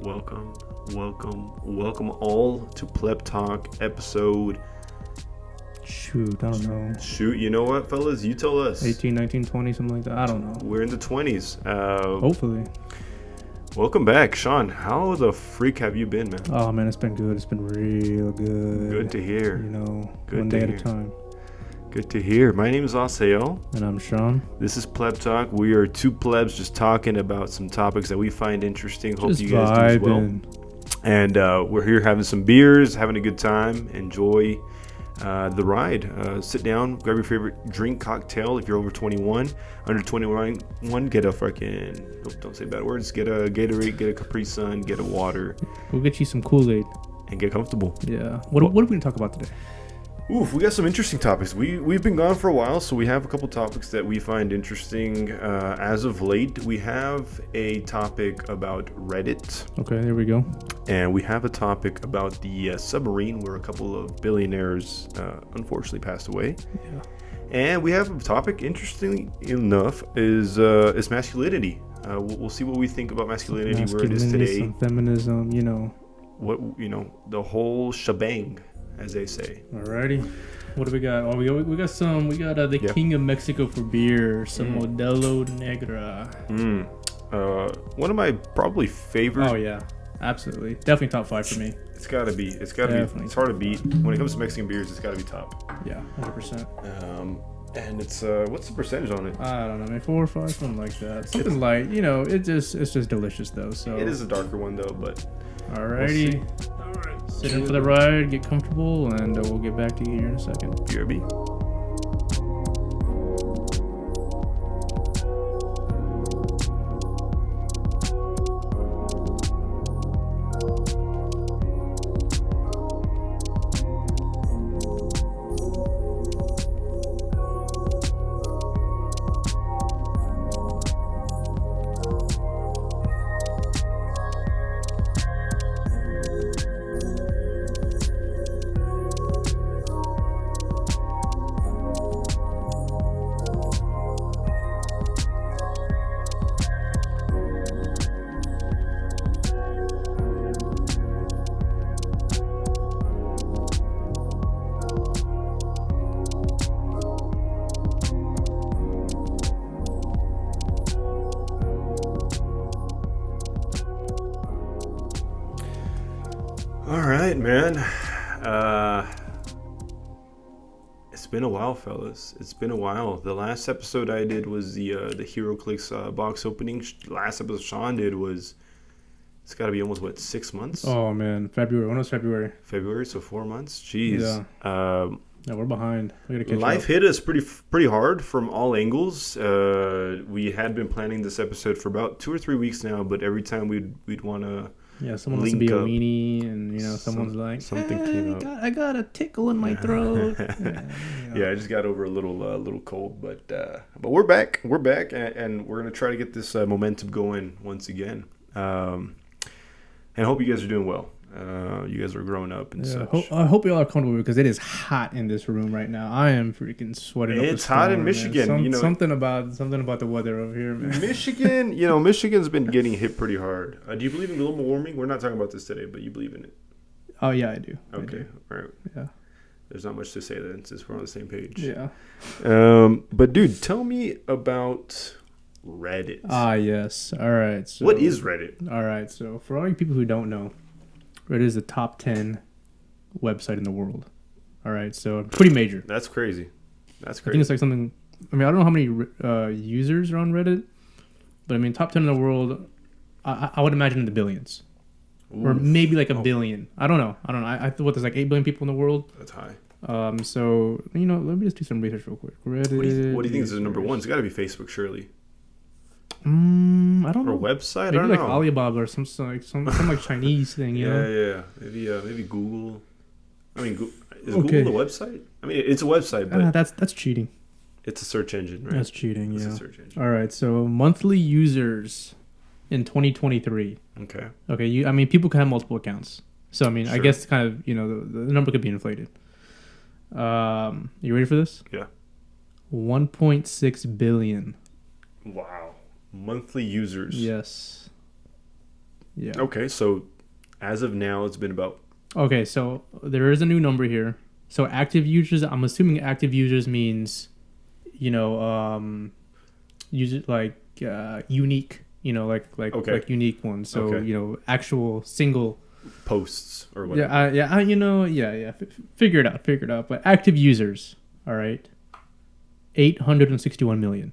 welcome all to Pleb Talk episode. Shoot, I don't know. Shoot, you know what, fellas? You tell us. 18, 19, 20, something like that. I don't know. We're in the 20s. Hopefully. Welcome back, Sean. How the freak have you been, man? Oh, man, it's been good. It's been real good. Good to hear. You know, Good one to day hear. at a time. Good to hear. My name is Aseo. And I'm Sean. This is Pleb Talk. We are two plebs just talking about some topics that we find interesting. Hope Just you guys do as well. vibing. And we're here having some beers, having a good time. Enjoy the ride. Sit down, grab your favorite drink, cocktail. If you're over 21, under 21, get a fucking, don't say bad words, get a Gatorade, get a Capri Sun, get a water. We'll get you some Kool-Aid. And get comfortable. Yeah. What are we going to talk about today? Oof, we got some interesting topics. We've been gone for a while, so we have a couple topics that we find interesting as of late. We have a topic about Reddit. Okay, there we go. And we have a topic about the submarine where a couple of billionaires unfortunately passed away. Yeah. And we have a topic, interestingly enough, is masculinity. We'll see what we think about masculinity, where it is today. Some feminism, you know. The whole shebang, as they say. Alrighty. What do we got? Oh, we got the King of Mexico for beer, some Modelo Negra. One of my probably favorite. Oh yeah, absolutely, definitely top 5 for me. It's gotta be. It's hard to beat. When it comes to Mexican beers, it's gotta be top. Yeah, 100%. And it's what's the percentage on it? I don't know, maybe 4 or 5, something like that. Something light, you know. It's just delicious though. So it is a darker one though, but. Alrighty. We'll Alright. Sit in for the ride, get comfortable, and we'll get back to you here in a second. BRB. All right, man. It's been a while, fellas. It's been a while. The last episode I did was the HeroClix box opening. Last episode Sean did was, it's got to be almost 6 months. Oh man, February. When was February? February, so 4 months. Jeez. Yeah. Yeah, we're behind. We gotta catch Life up. hit us pretty hard from all angles. We had been planning this episode for about 2 or 3 weeks now, but every time we'd want to. Yeah, someone wants to be a up. weenie, and you know, someone's like, something came up. I got a tickle in my throat. Yeah, I just got over a little cold, but we're back. We're back, and we're gonna try to get this momentum going once again. And I hope you guys are doing well. You guys are growing up and such. I hope you all are comfortable because it is hot in this room right now. I am freaking sweating. It's hot in Michigan. Something about the weather over here, man. Michigan, Michigan's been getting hit pretty hard. Do you believe in global warming? We're not talking about this today, but you believe in it. Oh yeah, I do. Okay, all right. Yeah. There's not much to say then, since we're on the same page. Yeah. But dude, tell me about Reddit. Yes. All right. So, what is Reddit? All right. So for all you people who don't know, Reddit is the top 10 website in the world. All right. So pretty major. That's crazy. I think it's like something. I mean, I don't know how many users are on Reddit, but I mean, top 10 in the world. I would imagine in the billions. Oof. Or maybe like a billion. I don't know. I thought there's like 8 billion people in the world. That's high. So you know, let me just do some research real quick. Reddit. What do you think is the number one? It's got to be Facebook, surely. I don't know. Or a website? Maybe I don't like know. Alibaba or some like Chinese thing. You know? Yeah. Maybe Google. I mean, is Google the website? I mean, it's a website, but that's cheating. It's a search engine, right? That's cheating. It's yeah. a search engine. All right. So monthly users in 2023. Okay. Okay. I mean, people can have multiple accounts. So I mean, Sure. I guess kind of the number could be inflated. You ready for this? Yeah. 1.6 billion. Wow. Monthly users. Yes. Yeah. Okay, so as of now, it's been about Okay, so there is a new number here. So active users, I'm assuming active users means, user like unique, Okay. like unique ones. So Okay. actual single. posts or whatever. Figure it out. But active users, all right, 861 million.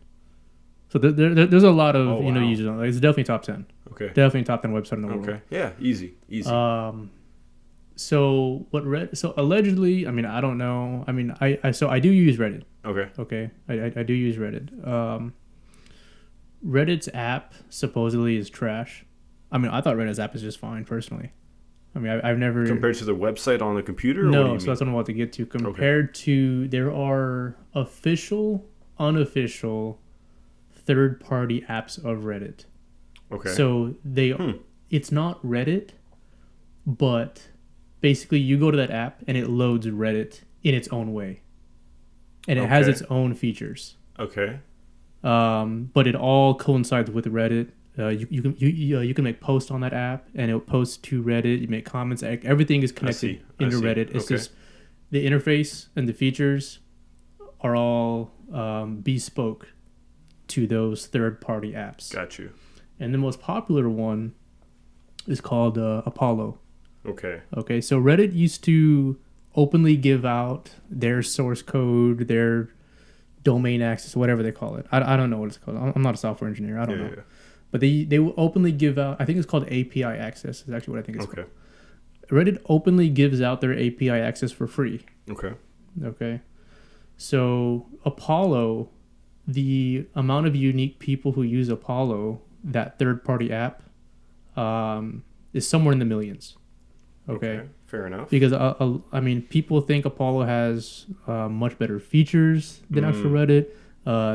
So there's a lot of Oh, wow. users. Like, it's definitely top 10. Okay. Definitely top 10 website in the world. Okay. Yeah. Easy. So so allegedly, I mean, I don't know. I mean, I do use Reddit. Okay. Okay. I do use Reddit. Reddit's app supposedly is trash. I mean, I thought Reddit's app is just fine personally. I mean, I've never Compared to the website on the computer. No, or what do you so mean? that's what I'm about to get to. Compared to, there are official, unofficial, third-party apps of Reddit. Okay. So it's not Reddit, but basically you go to that app and it loads Reddit in its own way, and it has its own features. Okay. But it all coincides with Reddit. You can make posts on that app, and it'll post to Reddit. You make comments. Everything is connected into Reddit. It's just the interface and the features are all bespoke to those third-party apps. Got you. And the most popular one is called Apollo. Okay. Okay, so Reddit used to openly give out their source code, their domain access, whatever they call it. I don't know what it's called. I'm not a software engineer. I don't know. Yeah. But they will openly give out, I think it's called API access is actually what I think it's called. Reddit openly gives out their API access for free. Okay. So Apollo, the amount of unique people who use Apollo, that third-party app, is somewhere in the millions. Okay. Fair enough. Because, I mean, people think Apollo has much better features than actual Reddit.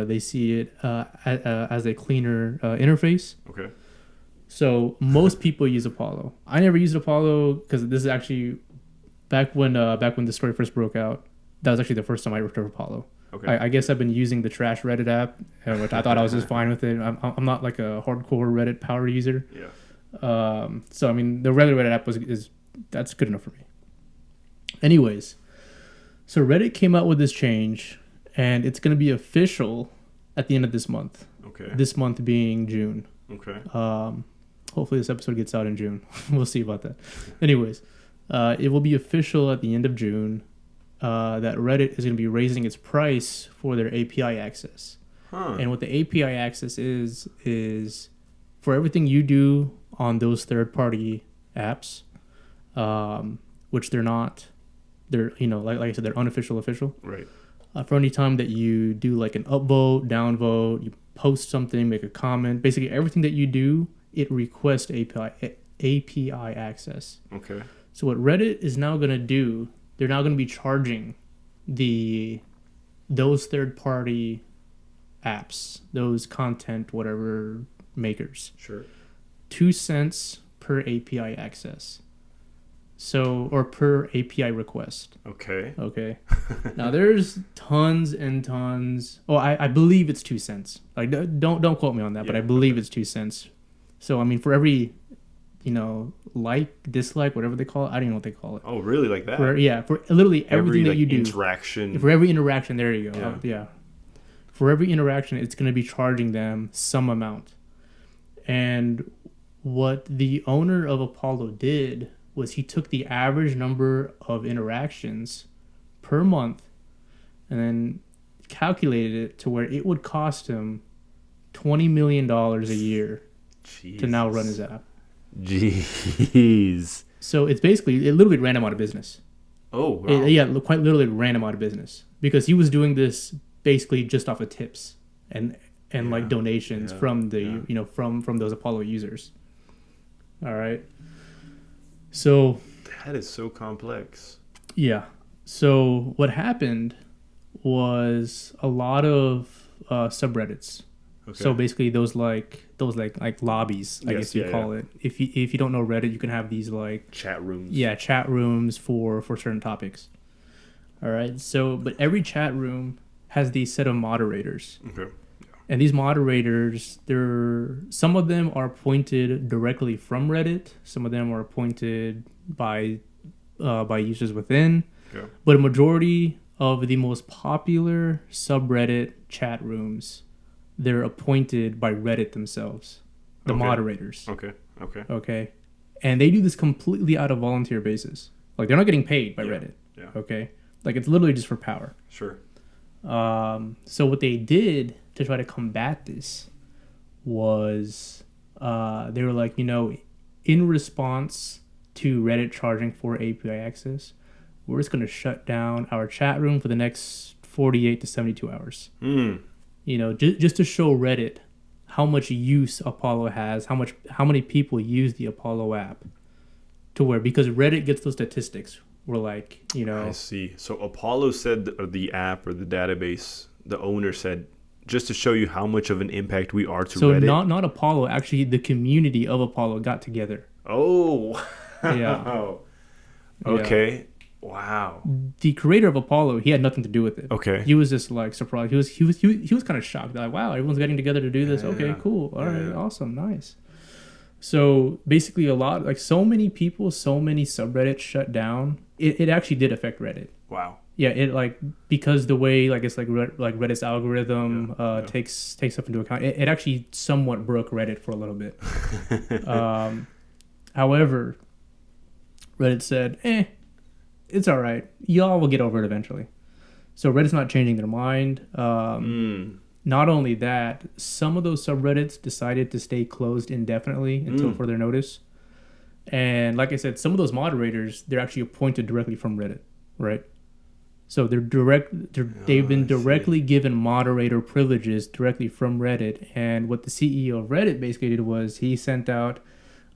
They see it as a cleaner interface. Okay. So most people use Apollo. I never used Apollo because this is actually back when the story first broke out. That was actually the first time I worked with Apollo. Okay. I guess I've been using the trash Reddit app, which I thought I was just fine with it. I'm not like a hardcore Reddit power user. Yeah. So I mean, the regular Reddit app that's good enough for me. Anyways, so Reddit came out with this change, and it's going to be official at the end of this month. Okay. This month being June. Okay. Hopefully this episode gets out in June. We'll see about that. Anyways, it will be official at the end of June that Reddit is going to be raising its price for their API access. And what the API access is for everything you do on those third-party apps, which they're not. They're, like I said, they're unofficial, official. Right. For any time that you do like an upvote, downvote, you post something, make a comment, basically everything that you do, it requests API access. Okay. So what Reddit is now going to do, they're now going to be charging those third-party apps, those content, whatever makers. Sure. 2 cents per API access. So, or per API request. Okay. Now there's tons and tons. Oh, I believe it's 2 cents. Like, don't quote me on that, but I believe it's 2 cents. So, I mean, for every, like, dislike, whatever they call it, I don't even know what they call it. Oh, really? Like that? For literally everything that you do. Interaction. For every interaction, there you go. Yeah. For every interaction, it's going to be charging them some amount. And what the owner of Apollo did was he took the average number of interactions per month and then calculated it to where it would cost him $20 million a year to now run his app. Jeez. So it literally ran him out of business. Oh, wow. Quite literally ran him out of business because he was doing this basically just off of tips and like donations from from those Apollo users. All right. So that is so complex. Yeah. So what happened was a lot of subreddits. Okay. So basically those like lobbies, I guess you call it. If you don't know Reddit, you can have these like chat rooms. Yeah, chat rooms for certain topics. All right. So, but every chat room has these set of moderators. Okay. Yeah. And these moderators, some of them are appointed directly from Reddit. Some of them are appointed by users within. Yeah. But a majority of the most popular subreddit chat rooms, they're appointed by Reddit themselves, the moderators. Okay. And they do this completely out of volunteer basis. Like, they're not getting paid by Reddit. Yeah. Okay. Like, it's literally just for power. Sure. So what they did to try to combat this was they were like, in response to Reddit charging for API access, we're just going to shut down our chat room for the next 48 to 72 hours. Just to show Reddit how much use Apollo has, how many people use the Apollo app, to where, because Reddit gets those statistics, we're like, I see. So Apollo said the app or the database, the owner said, just to show you how much of an impact we are to Reddit. So not Apollo, actually the community of Apollo got together. Oh. Yeah. Okay. Yeah. Wow. The creator of Apollo, he had nothing to do with it. Okay. He was just like surprised. He was kind of shocked. Like, wow, everyone's getting together to do this. Okay, cool. All right, awesome, nice. So basically, so many people, so many subreddits shut down. It actually did affect Reddit. Wow. Yeah, because the way it's like Reddit's algorithm takes stuff into account. It actually somewhat broke Reddit for a little bit. However, Reddit said, it's all right. Y'all will get over it eventually. So Reddit's not changing their mind. Not only that, some of those subreddits decided to stay closed indefinitely until further notice. And like I said, some of those moderators, they're actually appointed directly from Reddit, right? So they've been directly given moderator privileges directly from Reddit. And what the CEO of Reddit basically did was he sent out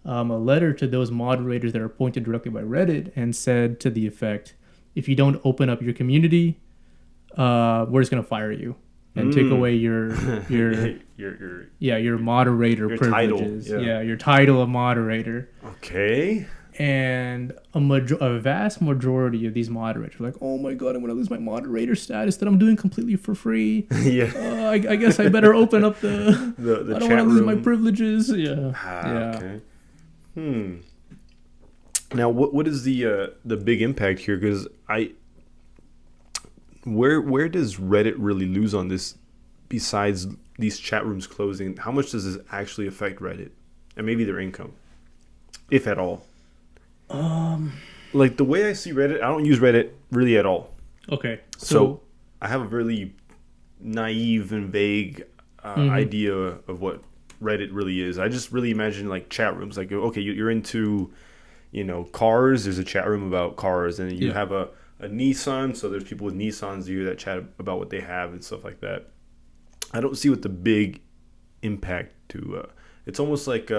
a letter to those moderators that are appointed directly by Reddit and said to the effect, if you don't open up your community, we're just going to fire you and take away your moderator privileges. Title. Yeah, your title of moderator. Okay. And a vast majority of these moderators are like, oh my God, I'm going to lose my moderator status that I'm doing completely for free. I guess I better open up the I don't want to lose my privileges. Yeah. Okay. Now, what is the big impact here? Because where does Reddit really lose on this? Besides these chat rooms closing, how much does this actually affect Reddit and maybe their income, if at all? Like the way I see Reddit, I don't use Reddit really at all. Okay. So I have a really naive and vague idea of what Reddit really is. I just really imagine like chat rooms. Like, okay, you're into, cars. There's a chat room about cars, and you have a Nissan. So there's people with Nissans here that chat about what they have and stuff like that. I don't see what the big impact to. It's almost like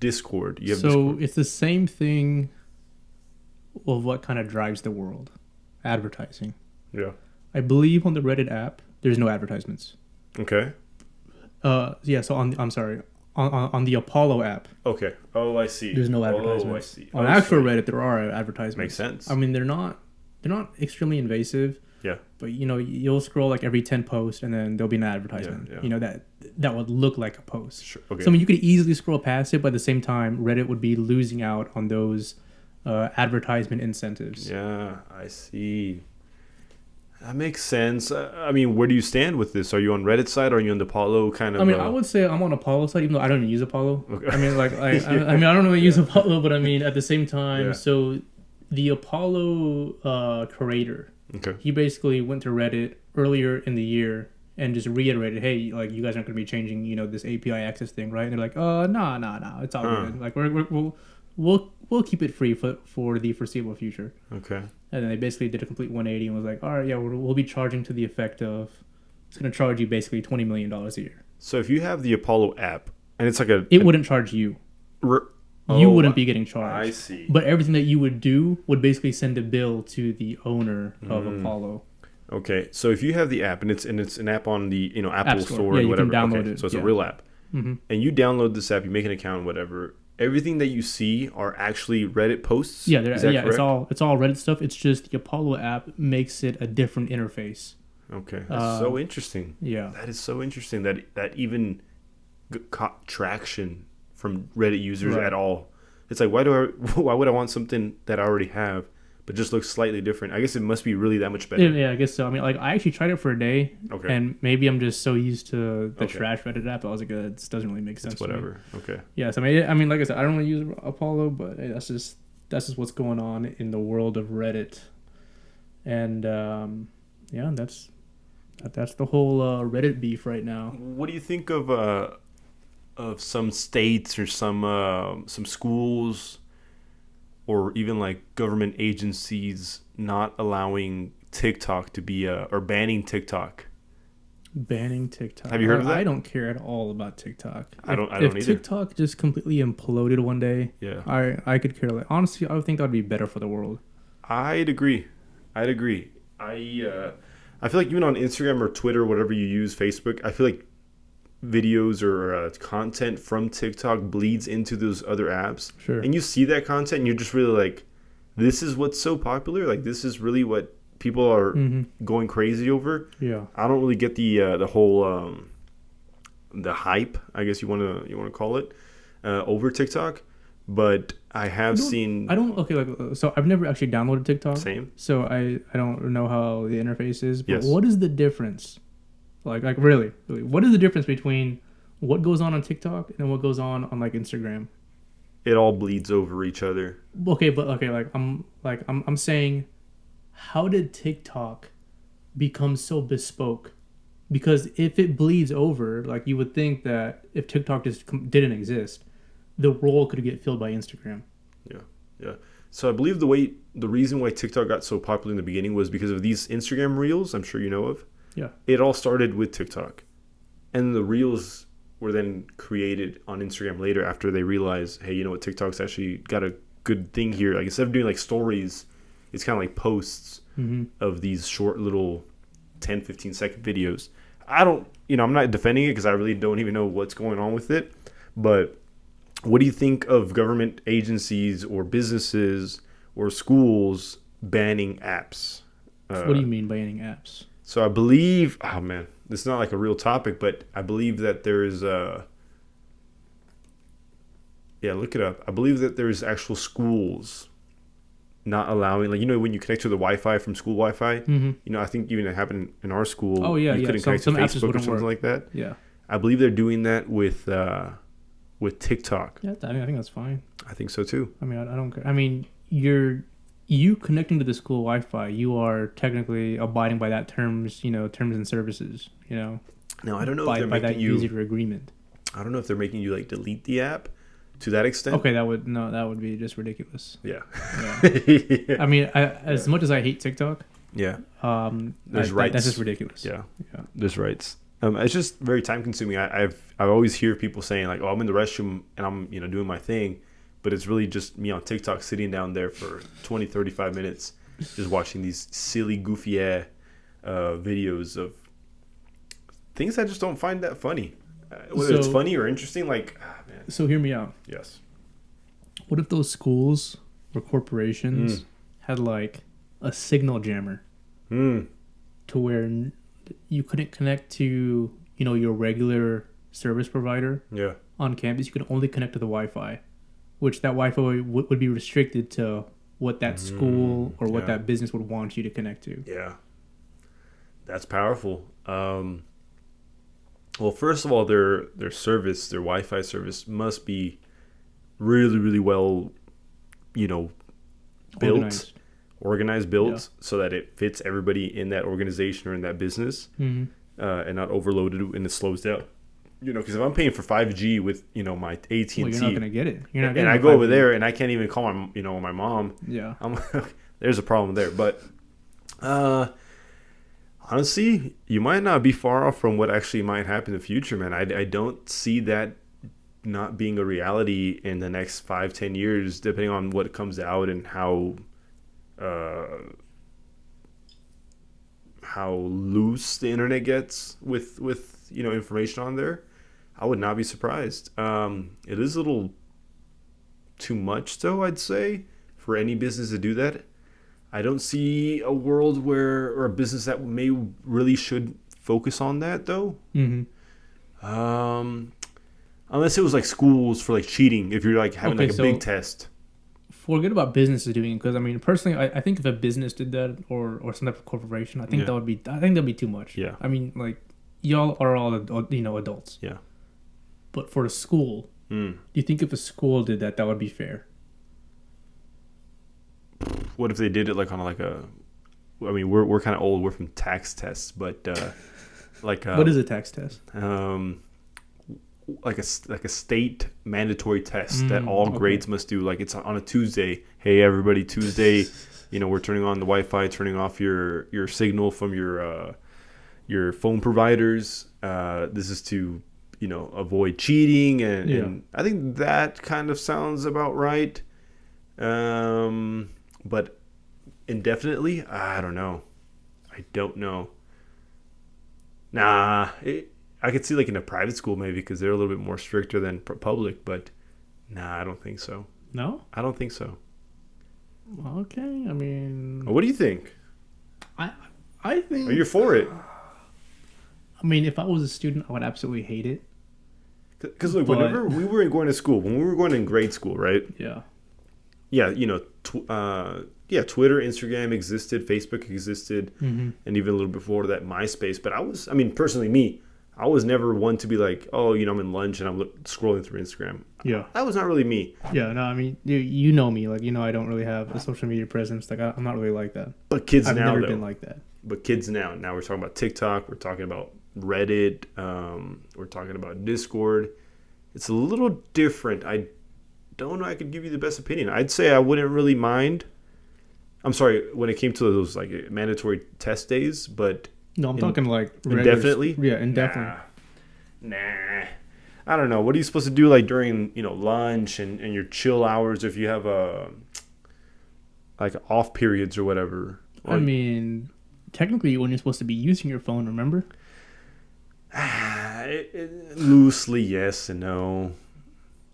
Discord. You have Discord. It's the same thing of what kind of drives the world. Advertising. Yeah. I believe on the Reddit app, there's no advertisements. Okay. So on the Apollo app. Okay. Oh, I see. There's no advertisements. Oh, I see. On actual Reddit, there are advertisements. Makes sense. I mean, they're not extremely invasive. Yeah. But you'll scroll like every 10 posts and then there'll be an advertisement. Yeah. That would look like a post. Sure. Okay. So I mean, you could easily scroll past it, but at the same time, Reddit would be losing out on those advertisement incentives. Yeah, I see. That makes sense. I mean, where do you stand with this? Are you on Reddit side or are you on the Apollo kind of? I mean, I would say I'm on Apollo side, even though I don't even use Apollo. Okay. I mean, I don't really use Apollo, but I mean, at the same time, so the Apollo creator, he basically went to Reddit earlier in the year and just reiterated, hey, like, you guys aren't going to be changing, this API access thing, right? And they're like, no, it's all good. Like, we'll keep it free for the foreseeable future. Okay. And then they basically did a complete 180 and was like, all right, yeah, we'll be charging to the effect of, it's going to charge you basically $20 million a year. So if you have the Apollo app, and it's like it wouldn't charge you. You wouldn't be getting charged. I see. But everything that you would do would basically send a bill to the owner of Apollo. Okay, so if you have the app and it's an app on the Apple Store or whatever, you can download it. So it's a real app, and you download this app, you make an account, whatever. Everything that you see are actually Reddit posts. Yeah, it's all Reddit stuff. It's just the Apollo app makes it a different interface. Okay. That's so interesting. Yeah. That is so interesting that even caught traction from Reddit users at all. It's like, why would I want something that I already have, but just looks slightly different? I guess it must be really that much better. Yeah, I guess so. I mean, like, I actually tried it for a day, Okay. and maybe I'm just so used to the Okay. trash Reddit app. I was like, this doesn't really make sense. It's whatever. Okay. Yes, I mean, like I said, I don't really use Apollo, but hey, that's just what's going on in the world of Reddit, and yeah, that's the whole Reddit beef right now. What do you think of some states or some schools or even like government agencies not allowing TikTok to be or banning TikTok? Banning TikTok. Have you heard of that? I don't care at all about TikTok. I don't If either. TikTok just completely imploded one day, Yeah. I could care less. Honestly, I would think that would be better for the world. I'd agree. I feel like even on Instagram or Twitter, whatever you use, Facebook, I feel like videos or content from TikTok bleeds into those other apps. Sure. And you see that content and you're just really like, this is what's so popular. Like, this is really what people are going crazy over. Yeah. I don't really get the whole the hype, I guess you want to call it, over TikTok. But I have seen. Okay, like, so I've never actually downloaded TikTok. Same. So I don't know how the interface is. But Yes. what is the difference? Like really, what is the difference between what goes on TikTok and what goes on like Instagram? It all bleeds over each other. Okay, but okay, I'm saying, how did TikTok become so bespoke? Because if it bleeds over, like, you would think that if TikTok just didn't exist, the role could get filled by Instagram. Yeah. So I believe the reason why TikTok got so popular in the beginning was because of these Instagram reels, I'm sure you know of. Yeah. It all started with TikTok. And the reels were then created on Instagram later after they realized, hey, you know what, TikTok's actually got a good thing here. Like, instead of doing like stories, it's kind of like posts of these short little 10, 15-second videos. I'm not defending it because I really don't even know what's going on with it. But what do you think of government agencies or businesses or schools banning apps? What do you mean by banning apps? So I believe, oh man, this is not like a real topic, but I believe that there is look it up. I believe that there's actual schools not allowing, like, when you connect to the Wi-Fi from school Wi-Fi, I think even it happened in our school. Oh yeah, you couldn't connect to Facebook or something like that. Yeah. I believe they're doing that with TikTok. Yeah, I think that's fine. I think so too. I mean, I don't care. I mean, you connecting to the school Wi-Fi, you are technically abiding by that terms and services, Now, I don't know by if they're that making you. user agreement. I don't know if they're making you like delete the app to that extent. Okay, that would be just ridiculous. Yeah. Yeah. I mean, as much as I hate TikTok, yeah. There's rights. That's just ridiculous. Yeah. There's rights. It's just very time consuming. I always hear people saying like, "Oh, I'm in the restroom and I'm doing my thing," but it's really just me on TikTok sitting down there for 20, 35 minutes, just watching these silly, goofy videos of things I just don't find that funny. Whether it's funny or interesting, like, man. So hear me out. Yes. What if those schools or corporations had like a signal jammer to where you couldn't connect to your regular service provider on campus? You could only connect to the Wi-Fi, which that Wi-Fi would be restricted to what that school or what that business would want you to connect to. Yeah, that's powerful. Well, first of all, their service, their Wi-Fi service must be really, really well, built, organized, so that it fits everybody in that organization or in that business, and not overloaded and it slows down. Because if I'm paying for 5G with my AT&T, well, you're not gonna get it. And I go over there and I can't even call my mom. Yeah, there's a problem there. But honestly, you might not be far off from what actually might happen in the future, man. I don't see that not being a reality in the next 5-10 years, depending on what comes out and how loose the internet gets with information on there. I would not be surprised. It is a little too much, though, I'd say, for any business to do that. I don't see a world or a business that really should focus on that though. Mm-hmm. Unless it was like schools for like cheating. If you're like having Okay, like a big test. Forget about businesses doing it, because I mean, personally, I think if a business did that, or some type of corporation, I think that'd be too much. Yeah. I mean, like, y'all are all adults. Yeah. But for a school, do you think if a school did that, that would be fair? What if they did it like on like a? I mean, we're kind of old. We're from tax tests, but like what is a tax test? Like a state mandatory test that all grades must do. Like it's on a Tuesday. Hey, everybody, Tuesday. We're turning on the Wi-Fi, turning off your signal from your phone providers. This is to avoid cheating, and I think that kind of sounds about right. But indefinitely, I don't know. I don't know. Nah, I could see like in a private school maybe, because they're a little bit more stricter than public. But nah, I don't think so. No, I don't think so. Okay, I mean, What do you think? I think. Are you for it? I mean, if I was a student, I would absolutely hate it. Because like whenever we were going to school, when we were going in grade school, right? Yeah. Yeah, Twitter, Instagram existed, Facebook existed, and even a little before that, MySpace. But personally, me, I was never one to be like, oh, I'm in lunch and I'm scrolling through Instagram. Yeah. That was not really me. Yeah, no, I mean, you know me. Like, I don't really have a social media presence. Like, I'm not really like that. But kids I've now, never though. been like that. But kids now we're talking about TikTok, we're talking about Reddit, we're talking about Discord. It's a little different. I don't know I could give you the best opinion. I'd say I wouldn't really mind. I'm sorry, when it came to those like mandatory test days, but no, I'm talking like indefinitely. Yeah, indefinitely. Nah. I don't know. What are you supposed to do like during lunch and your chill hours if you have like off periods or whatever? Like, I mean, technically, when you're supposed to be using your phone, remember? Loosely, yes and no.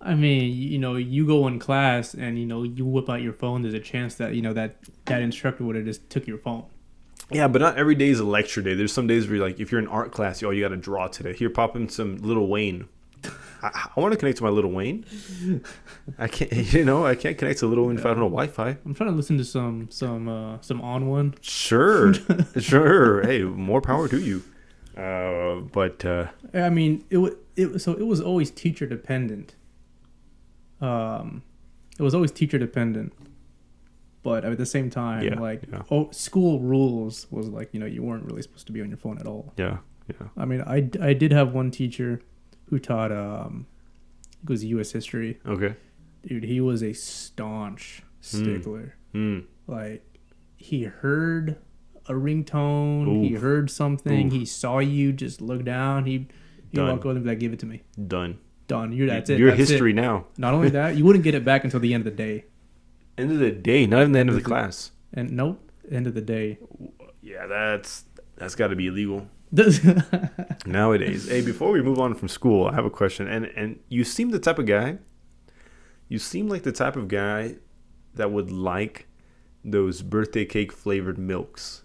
I mean, you go in class and you whip out your phone. There's a chance that that instructor would have just took your phone. Yeah, but not every day is a lecture day. There's some days where you're like, if you're in art class, you got to draw today. Here, pop in some Lil Wayne. I want to connect to my Lil Wayne. I can't. I can't connect to Lil Wayne if I don't know Wi-Fi. I'm trying to listen to some On One. Sure. Hey, more power to you. But I mean, it was always teacher dependent. It was always teacher dependent, but at the same time, school rules was like you weren't really supposed to be on your phone at all. Yeah. I mean, I did have one teacher who taught it was U.S. history. Okay. Dude, he was a staunch stickler. Like, he heard a ringtone, Oof. he heard something, Oof. he saw you, just look down, he'd walk over and be like, give it to me. Done. That's it. You're That's history it. now. Not only that, you wouldn't get it back until the end of the day. End of the day, not even the end of the class. And nope, end of the day. Yeah, that's got to be illegal nowadays. Hey, before we move on from school, I have a question. And you seem the type of guy. You seem like the type of guy that would like those birthday cake flavored milks.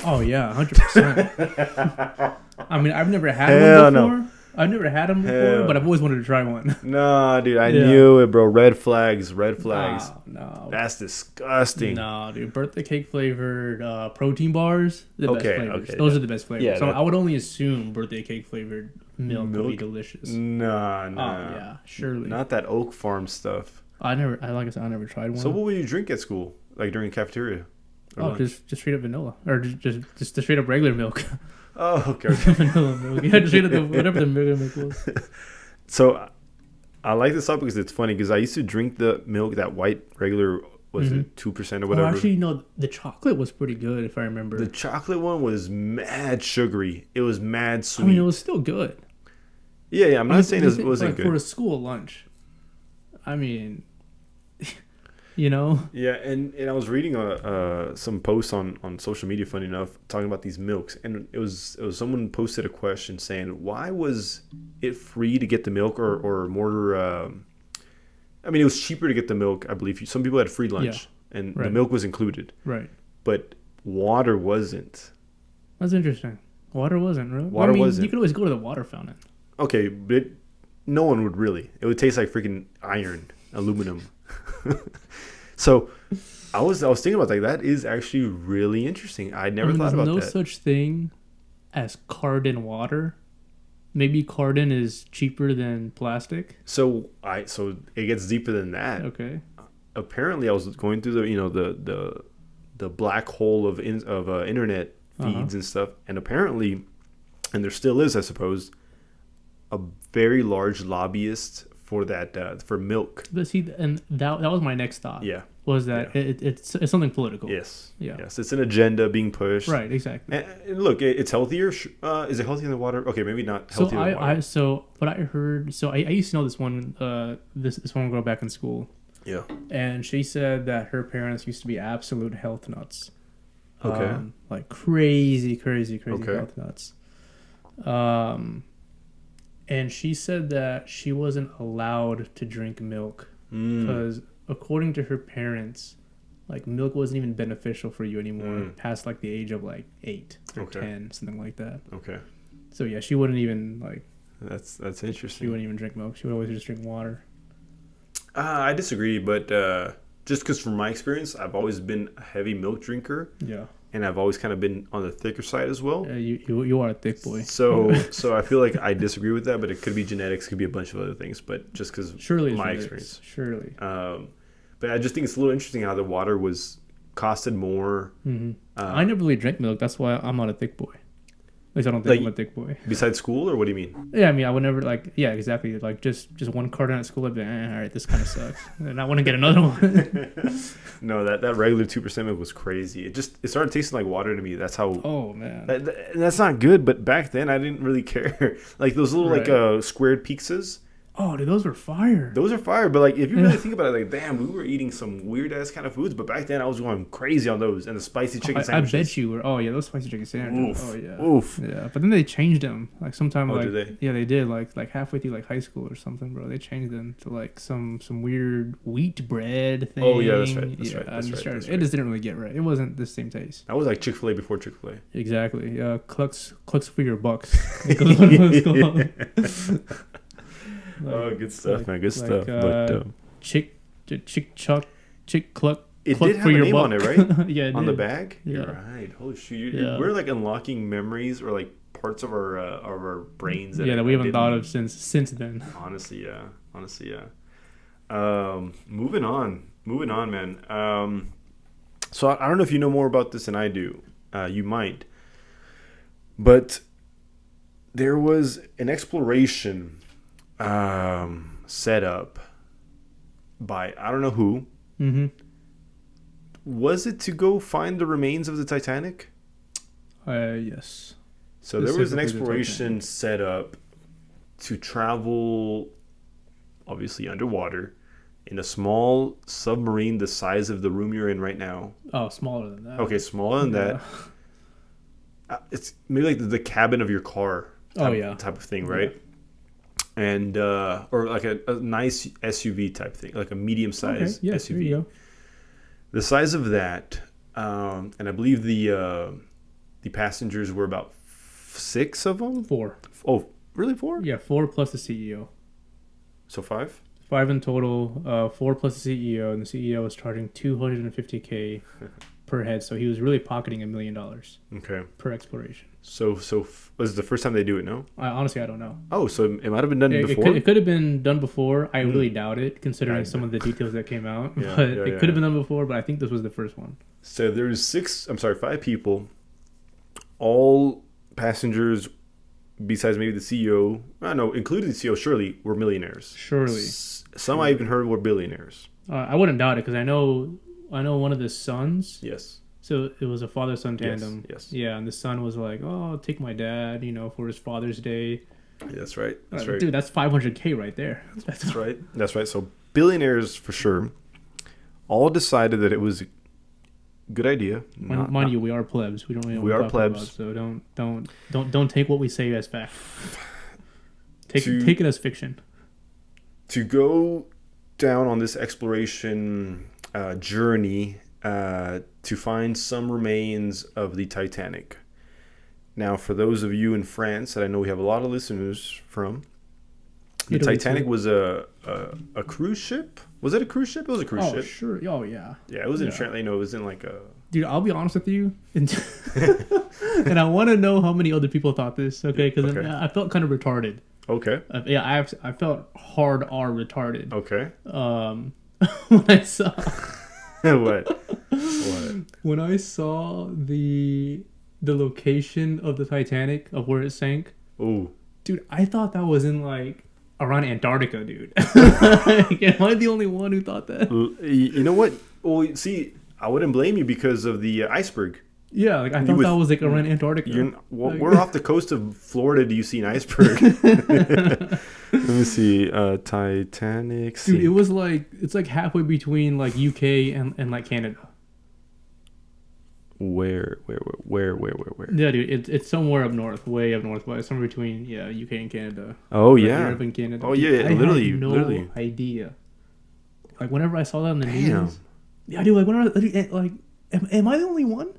Oh yeah, 100%. I mean, I've never had one before. No. I've never had them before, but I've always wanted to try one. Nah, dude, I knew it, bro. Red flags. No. That's disgusting. No, dude. Birthday cake flavored protein bars, best flavors. Those are the best flavors. Yeah, so I would only assume birthday cake flavored milk would be delicious. Nah. Oh, yeah, surely. Not that Oak Farm stuff. I never tried one. So what would you drink at school, like during cafeteria? Just straight up vanilla, or just the straight up regular milk. Oh, okay. Vanilla milk. Yeah, just straight up whatever the regular milk was. So I like this topic because it's funny because I used to drink the milk, that white regular, was it 2% or whatever? Oh, actually, no, the chocolate was pretty good if I remember. The chocolate one was mad sugary. It was mad sweet. I mean, it was still good. Yeah. I'm not saying it wasn't good. For a school lunch. I mean, Yeah, and I was reading some posts on social media, funny enough, talking about these milks, and it was someone posted a question saying, why was it free to get the milk or more? I mean, it was cheaper to get the milk. I believe some people had free lunch, and the Right. milk was included, Right. but water wasn't. That's interesting. Water wasn't really. Water wasn't. You could always go to the water fountain. Okay, but no one would really. It would taste like freaking iron, aluminum. So I was thinking about that is actually really interesting. I never thought about there's no that. such thing as Carden water. Maybe Carden is cheaper than plastic. So it gets deeper than that. Okay. Apparently, I was going through the black hole of internet feeds and stuff, and apparently, and there still is, I suppose, a very large lobbyist for that for milk. But see, and that was my next thought. Yeah. Was that it's something political? Yes. Yeah. Yes. It's an agenda being pushed. Right. Exactly. And look, it's healthier. Is it healthier than water? Okay, maybe not healthier than water. But I heard. So I used to know this one. This one girl back in school. Yeah. And she said that her parents used to be absolute health nuts. Okay. Like crazy Okay. health nuts. And she said that she wasn't allowed to drink milk because, according to her parents, like milk wasn't even beneficial for you anymore past like the age of like 8 or 10, something like that. Okay. So yeah, she wouldn't even like. That's She interesting. wouldn't even drink milk. She would always just drink water. I disagree, but just because from my experience, I've always been a heavy milk drinker, Yeah. and I've always kind of been on the thicker side as well. You are a thick boy. So I feel like I disagree with that, but it could be genetics, could be a bunch of other things, but just because Surely my it's experience. Surely. But I just think it's a little interesting how the water was costed more. I never really drank milk. That's why I'm not a thick boy. At least I don't think I'm a thick boy. Besides school, or what do you mean? Yeah, I mean, I would never exactly. Like just one carton at school, I'd be like, all right, this kind of sucks, and I want to get another one. No, that regular 2% milk was crazy. It started tasting like water to me. That's how. Oh man, That's not good. But back then, I didn't really care. Like those little like squared pizzas. oh dude, those were fire. Those are fire, but like if you really think about it, like damn, we were eating some weird ass kind of foods. But back then, I was going crazy on those and the spicy chicken I sandwiches. bet you were. Oh yeah, those spicy chicken sandwiches. Oof. Oh yeah. Oof. Yeah, but then they changed them. Like sometime Oh, like did they? yeah, they did. Like halfway through like high school or something, bro. They changed them to like some weird wheat bread thing. Oh yeah, that's right. That's yeah, right. That's right. That's It right. just didn't really get right. It wasn't the same taste. I was like Chick-fil-A before Chick-fil-A. Exactly. Clucks for your bucks. Like, that's what it was called. Oh, good stuff, man. Good stuff. Chick cluck. It cluck did have for a your name on buck. it, right? Yeah, it On the did. bag. Yeah. You're right. Holy shit! Yeah. We're like unlocking memories or like parts of our brains that we haven't thought of since then. Honestly, yeah. Moving on, man. So I don't know if you know more about this than I do. You might, but there was an exploration set up by I don't know who. Mm-hmm. Was it to go find the remains of the Titanic? Yes. So there was an Specifically the exploration set up to travel, obviously underwater, in a small submarine the size of the room you're in right now. Oh, smaller than that. Okay, smaller than that. It's maybe like the cabin of your car type of thing, right? Yeah. And or like a nice SUV type thing, like a medium-sized SUV. There you go. The size of that, and I believe the passengers were about 6 of them. 4. Oh, really 4? Yeah, 4 plus the CEO. So 5? 5 in total. 4 plus the CEO, and the CEO was charging $250K per head. So he was really pocketing $1 million. Okay. Per exploration. So was it the first time they do it? No. Honestly, I don't know. Oh, so it might have been done before. It could have been done before. I really doubt it, considering some of the details that came out. Yeah, but it could have been done before. But I think this was the first one. So there was 5 people, all passengers, besides maybe the CEO. No, including the CEO, surely were millionaires. Surely. Some I even heard were billionaires. I wouldn't doubt it because I know one of the sons. Yes. So it was a father-son tandem. Yes. Yeah, and the son was like, "Oh, I'll take my dad, for his Father's Day." Yeah, that's right. That's right. Dude, that's $500K right there. That's right. That's right. So billionaires for sure, all decided that it was a good idea. Mind you, we are plebs. We don't really know we what are we're plebs. talking about, so don't take what we say as fact. Take it as fiction. To go down on this exploration journey to find some remains of the Titanic. Now, for those of you in France, that I know we have a lot of listeners from, the Titanic was a cruise ship. Was it a cruise ship? It was a cruise ship. Oh, sure. Oh, yeah. Yeah, it was in. It was in like a. Dude, I'll be honest with you, and I want to know how many other people thought this. Okay, because I felt kind of retarded. Okay. I felt hard R retarded. Okay. When I saw What? when I saw the location of the Titanic, of where it sank. Ooh. Dude, I thought that was in like around Antarctica, dude. Am I the only one who thought that? You know what? Well, see, I wouldn't blame you because of the iceberg. Yeah, like I thought that was like around Antarctica. We're off the coast of Florida. Do you see an iceberg? Let me see. Titanic. Dude, it's like halfway between like UK and like Canada. Where? Yeah, dude, it's somewhere up north, way up north, but somewhere between UK and Canada. Oh like yeah, Europe and Canada. Oh yeah, I literally, had no literally. idea. Like whenever I saw that in the news, yeah, dude, like whenever like, am I the only one?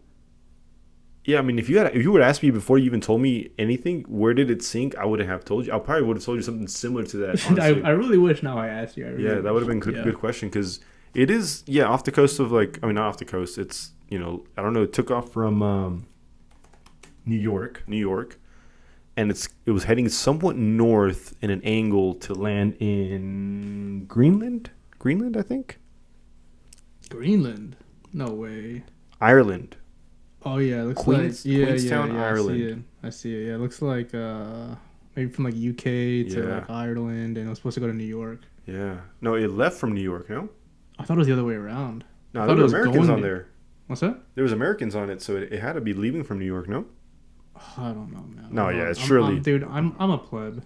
Yeah, I mean, if you would ask me before you even told me anything, where did it sink? I wouldn't have told you. I probably would have told you something similar to that. I really wish now I asked you. Yeah, that would have been good question because it is off the coast of not off the coast. It's I don't know. It took off from New York, and it was heading somewhat north in an angle to land in Greenland, I think. Greenland? No way. Ireland. Oh yeah, it looks Queenstown, Ireland. I see it. Yeah, it looks like maybe from like UK to like Ireland, and it was supposed to go to New York. Yeah. No, it left from New York. No. I thought it was the other way around. No, there were Americans on there. What's that? There was Americans on it, so it had to be leaving from New York. No. I don't know, man. No, yeah, it's surely. Dude, I'm a pleb.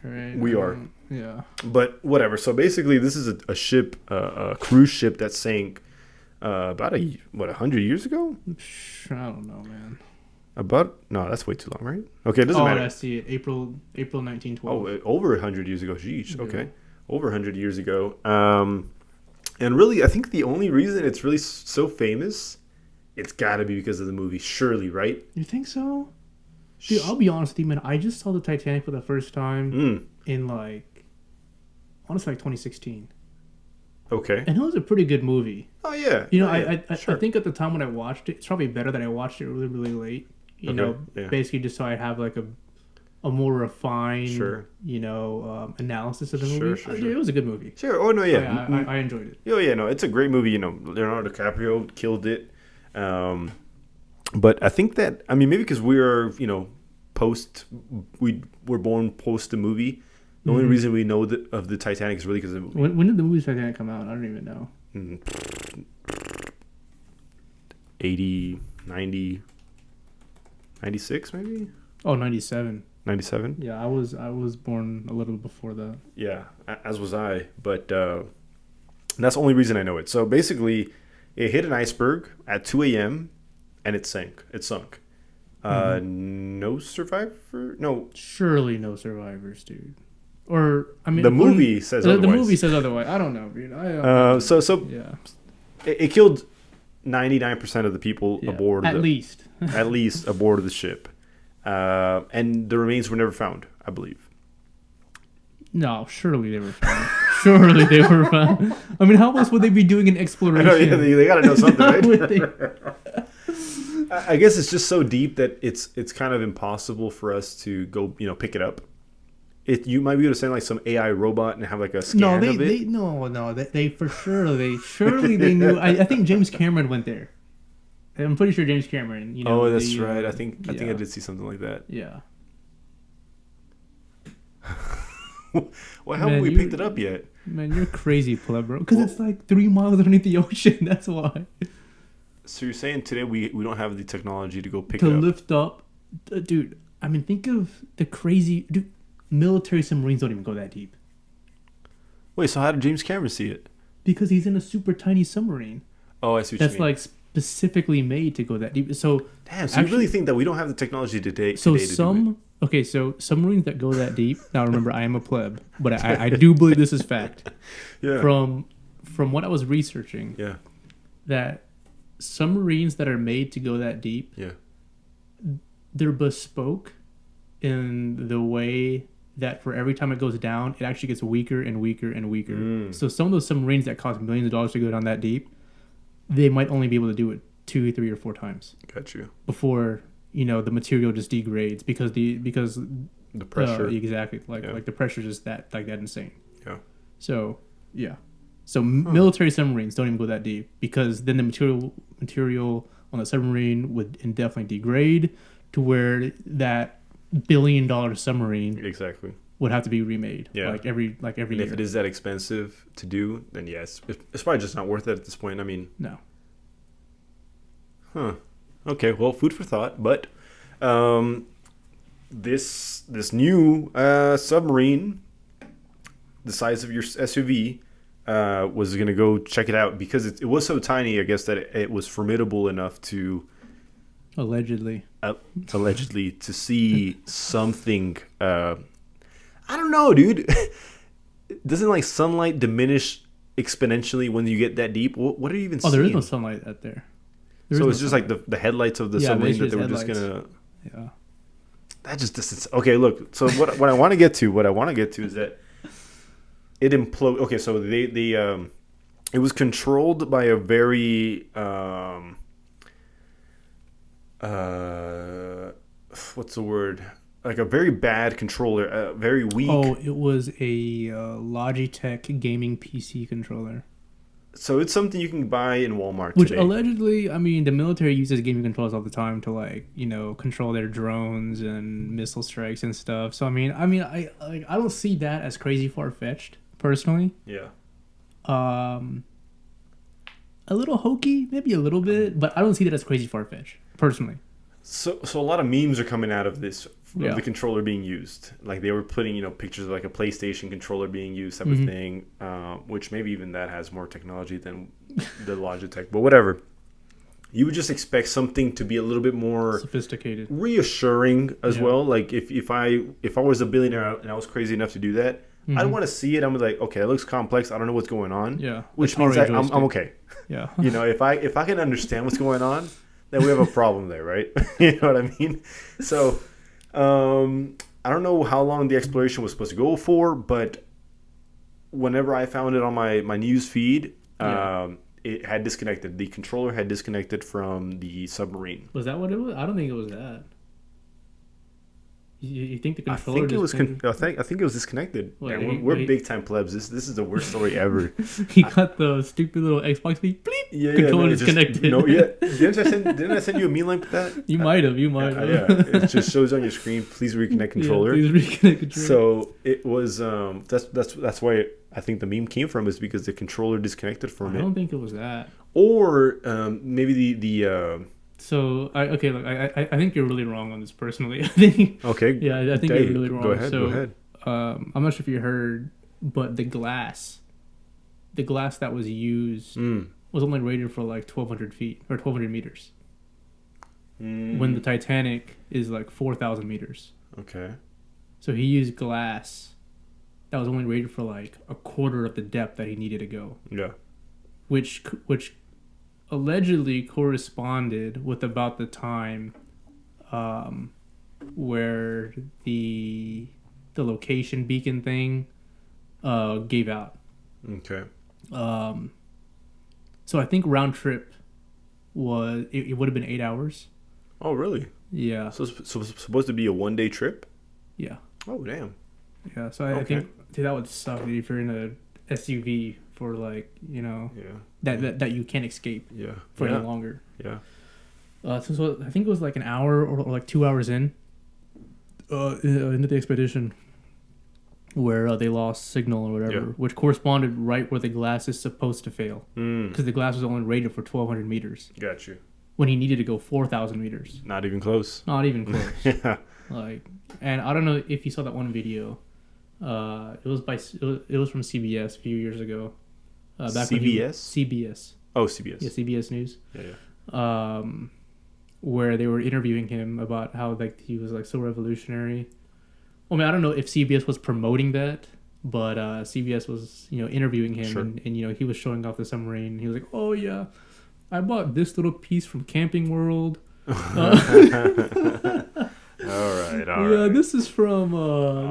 Right? We are. Yeah. But whatever. So basically, this is a ship, a cruise ship that sank about 100 years ago? I don't know, man. No, that's way too long, right? Okay, it doesn't matter. I see it. April 1912. Oh, over 100 years ago. Jeez. Yeah. Okay, over 100 years ago. And really, I think the only reason it's really so famous, it's got to be because of the movie. Surely, right? You think so? Dude, I'll be honest with you, man. I just saw the Titanic for the first time in like, I want to say like 2016. Okay. And it was a pretty good movie. Oh, yeah. I think at the time when I watched it, it's probably better that I watched it really, really late. You know, basically just so I have like a more refined, analysis of the movie. Sure. It was a good movie. Sure. Oh, no, yeah. I enjoyed it. Oh, yeah, no, it's a great movie. Leonardo DiCaprio killed it. But I think that, maybe because we are, we were born post the movie. The only reason we know of the Titanic is really because of the movie. When did the movie Titanic come out? I don't even know. 80, 90, 96 maybe? Oh, 97. 97? Yeah, I was born a little before that. Yeah, as was I. But that's the only reason I know it. So basically, it hit an iceberg at 2 a.m. and it sank. It sunk. No survivor? No. Surely no survivors, dude. Or the movie says otherwise. The movie says otherwise. I don't know, dude. Yeah. It killed 99% of the people aboard. At least aboard of the ship, and the remains were never found, I believe. No, surely they were found. Surely they were found. I mean, how else would they be doing an exploration? They got to know something, right? I guess it's just so deep that it's kind of impossible for us to go, pick it up. You might be able to send like some AI robot and have like a scan of it. They for sure they knew. I think James Cameron went there. I'm pretty sure James Cameron. Oh, that's right. I think I did see something like that. Yeah. Well, haven't we picked it up yet? Man, you're crazy, pleb, bro. Because it's like 3 miles underneath the ocean. That's why. So you're saying today we don't have the technology to go pick it up? To lift up. Dude, I mean, think of the crazy... Dude, military submarines don't even go that deep. Wait, so how did James Cameron see it? Because he's in a super tiny submarine. Oh, I see what you mean. That's like specifically made to go that deep. So damn, so you really think that we don't have the technology today so to do it? Okay, so submarines that go that deep. Now remember, I am a pleb, but I do believe this is fact. Yeah. From what I was researching. Yeah. that submarines that are made to go that deep, Yeah. they're bespoke in the way that for every time it goes down, it actually gets weaker and weaker and weaker. So some of those submarines that cost millions of dollars to go down that deep, they might only be able to do it 2, 3, or 4 times. Got you. Before the material just degrades because the pressure. Exactly, like the pressure is just that insane. Yeah. So military submarines don't even go that deep because then the material on the submarine would indefinitely degrade to where that $1 billion submarine Exactly would have to be remade. Yeah. Like every and year. if it is that expensive to do, then yes, it's probably just not worth it at this point. I mean, No. Huh. Okay. Well, food for thought. But this new submarine, the size of your SUV, was gonna go check it out because it was so tiny. I guess that it was formidable enough to Allegedly to see something. I don't know, dude. Doesn't like sunlight diminish exponentially when you get that deep? What are you even seeing? Oh, there is no sunlight out there. So it's just like the headlights of the submarine that they were just gonna. Yeah. That just doesn't. Okay, look. So what I want to get to is that it imploded. Okay, so they it was controlled by a very what's the word? Like a very bad controller, very weak. Oh, it was a Logitech gaming PC controller. So it's something you can buy in Walmart Which today. Allegedly, I mean, the military uses gaming controllers all the time to control their drones and missile strikes and stuff. So I don't see that as crazy far-fetched personally. Yeah. A little hokey, maybe a little bit, but I don't see that as crazy far-fetched personally. So a lot of memes are coming out of this, of Yeah. the controller being used. Like they were putting, pictures of like a PlayStation controller being used type Mm-hmm. of thing, which maybe even that has more technology than the Logitech. But whatever. You would just expect something to be a little bit more Sophisticated. reassuring as Yeah. well. Like if I was a billionaire and I was crazy enough to do that, I'd want to see it. I'm like, okay, it looks complex. I don't know what's going on. Yeah. Which Atari means I'm joystick. okay. Yeah. If I can understand what's going on, then we have a problem there, right? You know what I mean? So, I don't know how long the exploration was supposed to go for, but whenever I found it on my news feed, it had disconnected. The controller had disconnected from the submarine. Was that what it was? I don't think it was that. You think the I controller? think it was. disconnected? I think it was disconnected. Wait, Yeah, we're big time plebs. This is the worst story ever. He got the stupid little Xbox beep, bleep. Yeah, Controller no, it just- disconnected. No, yeah. Didn't I send you a meme like that? You might have. You might have. Yeah, it just shows on your screen. Please reconnect controller. Yeah, please reconnect controller. So it was. That's why I think the meme came from, is because the controller disconnected from I it, don't think it was that. or maybe the. So I think you're really wrong on this personally. I think Okay. yeah, I think Hey, you're really wrong. Go ahead. So, Go ahead. I'm not sure if you heard, but the glass that was used was only rated for like 1,200 feet or 1,200 meters. When the Titanic is like 4,000 meters. Okay. So he used glass that was only rated for like a quarter of the depth that he needed to go, Yeah. which allegedly corresponded with about the time where the location beacon thing gave out. Okay. So I think round trip was it would have been 8 hours. Oh, really? Yeah. So it's supposed to be a 1-day trip? Yeah. Oh, damn. Yeah. So I think that would suck if you're in a SUV for like Yeah. that you can't escape Yeah. for any longer. Yeah. So I think it was like an hour or like 2 hours into the expedition where they lost signal or whatever, which corresponded right where the glass is supposed to fail, because the glass was only rated for 1,200 meters Got you. when he needed to go 4,000 meters. Not even close. Not even close. Yeah. And I don't know if you saw that one video. It was from CBS a few years ago. Back CBS? CBS. Oh, CBS. Yeah, CBS News. Yeah. Where they were interviewing him about how like he was like so revolutionary. I mean, I don't know if CBS was promoting that, but CBS was interviewing him, Sure. and he was showing off the submarine. He was like, "Oh yeah, I bought this little piece from Camping World. All right. Yeah, this is from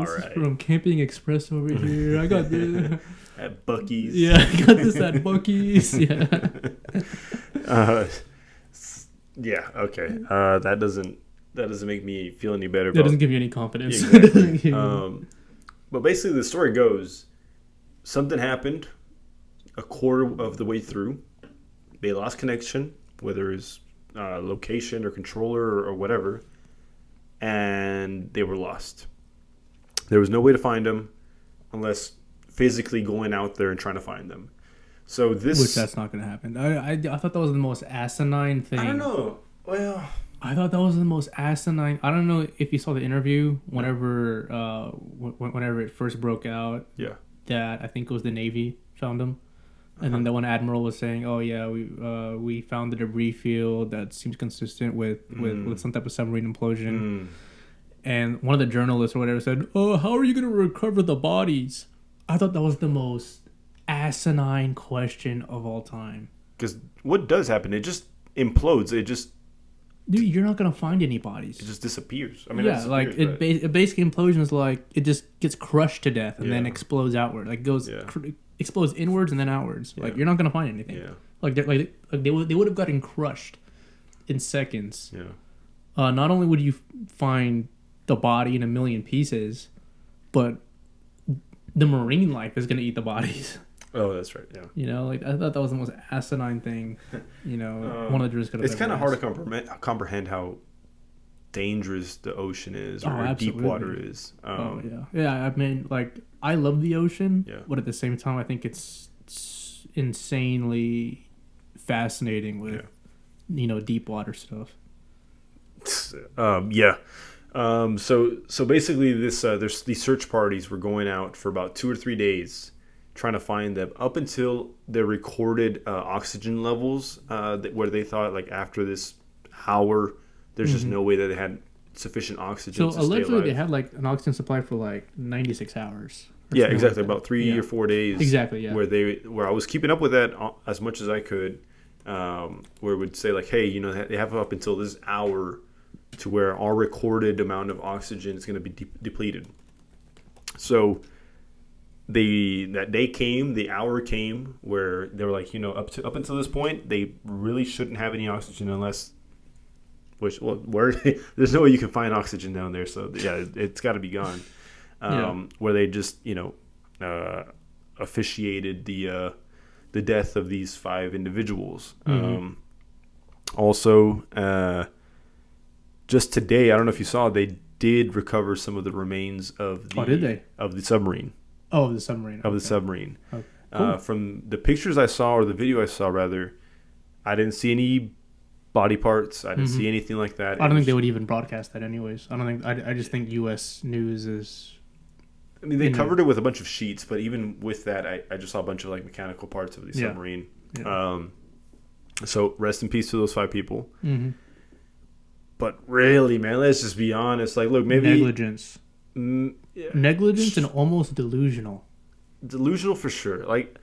Is from Camping Express over here. I got this at Buc-ee's. Yeah, I got this at Buc-ee's. Yeah. Yeah. Okay. That doesn't make me feel any better. That doesn't give you any confidence. Yeah, exactly. But basically, the story goes: something happened a quarter of the way through. They lost connection, whether it's location or controller or whatever, and they were lost. There was no way to find them unless physically going out there and trying to find them. So this, which that's not going to happen. I thought that was the most asinine thing. I don't know. Well, I thought that was the most asinine. I don't know if you saw the interview whenever it first broke out. Yeah. That I think it was the Navy found them. And then the one admiral was saying, "Oh yeah, we found the debris field that seems consistent with some type of submarine implosion." And one of the journalists or whatever said, "Oh, how are you going to recover the bodies?" I thought that was the most asinine question of all time. Because what does happen? It just implodes. It just, dude, you're not going to find any bodies. It just disappears. I mean, yeah, like a basic implosion is like it just gets crushed to death and then explodes outward. Like goes. Explodes inwards and then outwards. Like you're not gonna find anything. Yeah. Like they would have gotten crushed in seconds. Yeah. Not only would you find the body in a million pieces, but the marine life is gonna eat the bodies. Oh, that's right. Yeah. You know, like I thought that was the most asinine thing. You know, one of the drills could have. It's kind of hard to comprehend how dangerous the ocean is, or deep water is. Yeah. I mean, like I love the ocean, but at the same time, I think it's insanely fascinating with deep water stuff. So basically, there's these search parties were going out for about 2 or 3 days, trying to find them up until the recorded oxygen levels where they thought like after this hour. There's just no way that they had sufficient oxygen. So allegedly they had like an oxygen supply for like 96 hours. Yeah, exactly. About 3 or 4 days. Exactly. Yeah. Where I was keeping up with that as much as I could, where it would say like, hey, they have up until this hour to where our recorded amount of oxygen is going to be depleted. So that day came, the hour came where they were like, up until this point, they really shouldn't have any oxygen unless. There's no way you can find oxygen down there, so yeah, it's got to be gone. Where they just officiated the death of these 5 individuals. Also, just today, I don't know if you saw, they did recover some of the remains of the submarine. Oh, of the submarine. Of the submarine. Okay. Cool. From the pictures I saw, or the video I saw rather, I didn't see any body parts. I didn't see anything like that. I don't think they would even broadcast that anyways. I just think U.S. news is... I mean, they covered it with a bunch of sheets, but even with that, I just saw a bunch of like mechanical parts of the submarine. Yeah. So rest in peace to those 5 people. Mm-hmm. But really, man, let's just be honest. Like, look, maybe... Negligence. Negligence and almost delusional. Delusional for sure. Like...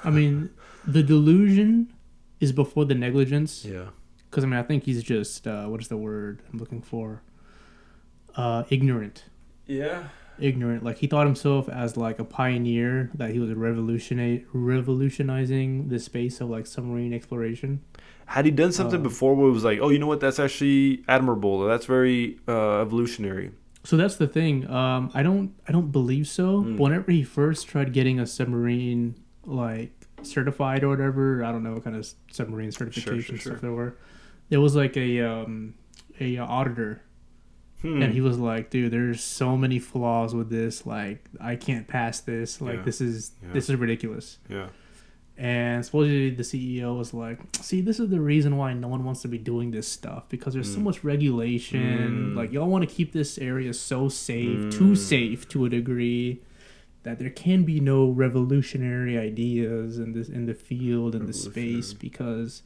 I mean... The delusion is before the negligence. Yeah. Because, I think he's just, what is the word I'm looking for? Ignorant. Yeah. Ignorant. Like, he thought himself as, like, a pioneer, that he was revolutionizing the space of, like, submarine exploration. Had he done something before where it was like, oh, you know what, that's actually admirable. That's very evolutionary. So that's the thing. I don't believe so. But whenever he first tried getting a submarine, like, certified or whatever, I don't know what kind of submarine certification stuff there were. There was like a auditor, and he was like, "Dude, there's so many flaws with this. Like, I can't pass this. Like, this is ridiculous." Yeah. And supposedly the CEO was like, "See, this is the reason why no one wants to be doing this stuff, because there's so much regulation. Like, y'all want to keep this area so safe, too safe to a degree." That there can be no revolutionary ideas in the field, in the space, because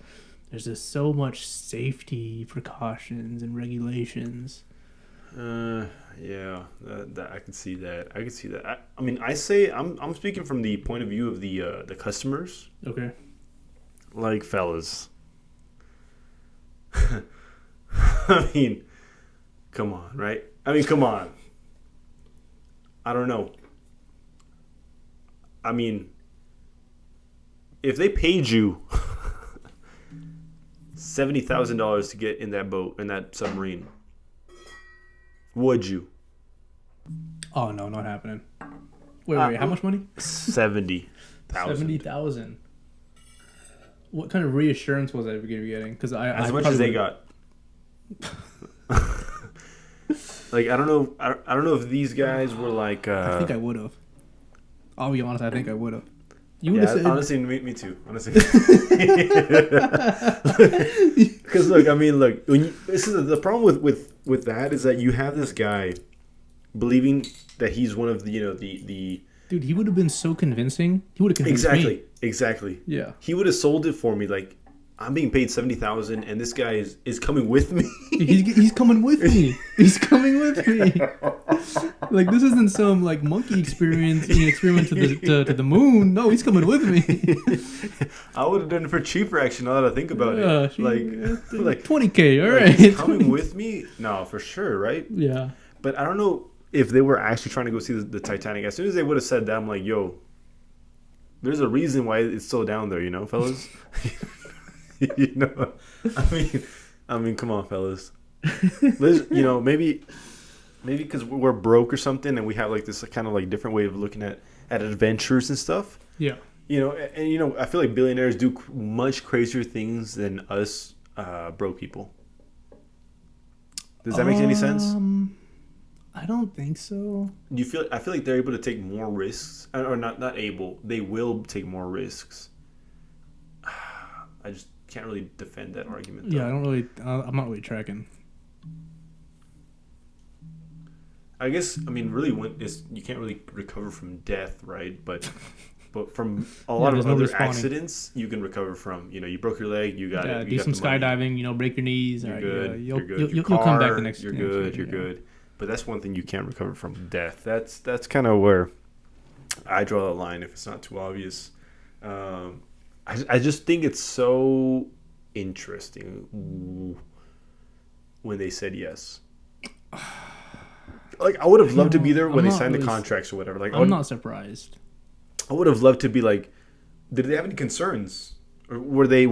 there's just so much safety precautions and regulations. Yeah, that I can see that. I can see that. I mean, I say I'm speaking from the point of view of the customers. Okay. Like, fellas. I mean, come on, right? I mean, come on. I don't know. I mean, if they paid you $70,000 to get in that boat, in that submarine, would you? Oh no, not happening. Wait. How much money? 70,000. 70,000. What kind of reassurance was I going to be getting? Because as much as they got. Like, I don't know. I don't know if these guys were like. I think I would have. I'll be honest. I think I would have. You would Yeah, have said. honestly, me too. Honestly, because look, I mean, look. This is the problem with that is that you have this guy believing that he's one of the Dude, he would have been so convincing. He would have convinced me. Exactly. Yeah. He would have sold it for me like, I'm being paid 70,000, and this guy is coming with me. He's coming with me. He's coming with me. Like, this isn't some like monkey experiment to the moon. No, he's coming with me. I would have done it for cheaper. Actually, now that I think about it, like $20K. All right, he's coming with me. No, for sure, right? Yeah. But I don't know if they were actually trying to go see the Titanic. As soon as they would have said that, I'm like, yo, there's a reason why it's still down there, fellas. You know, I mean, come on, fellas. Maybe because we're broke or something, and we have like this kind of like different way of looking at adventures and stuff. Yeah. I feel like billionaires do much crazier things than us broke people. Does that make any sense? I don't think so. I feel like they're able to take more risks, or not able. They will take more risks. I just can't really defend that argument, though. Yeah, I'm not really tracking. I guess, really, you can't really recover from death, right? But from a lot of other accidents, you can recover from. You broke your leg, you got it. Do some skydiving, break your knees. You're right, good. You'll good. You'll come back the next. You're good. You're good. But that's one thing you can't recover from: death. That's kind of where I draw the line. If it's not too obvious, I just think it's so interesting when they said yes. Like, I would have loved to be there when they signed the contracts or whatever. Like, I'm not surprised. I would have loved to be like, did they have any concerns, or were they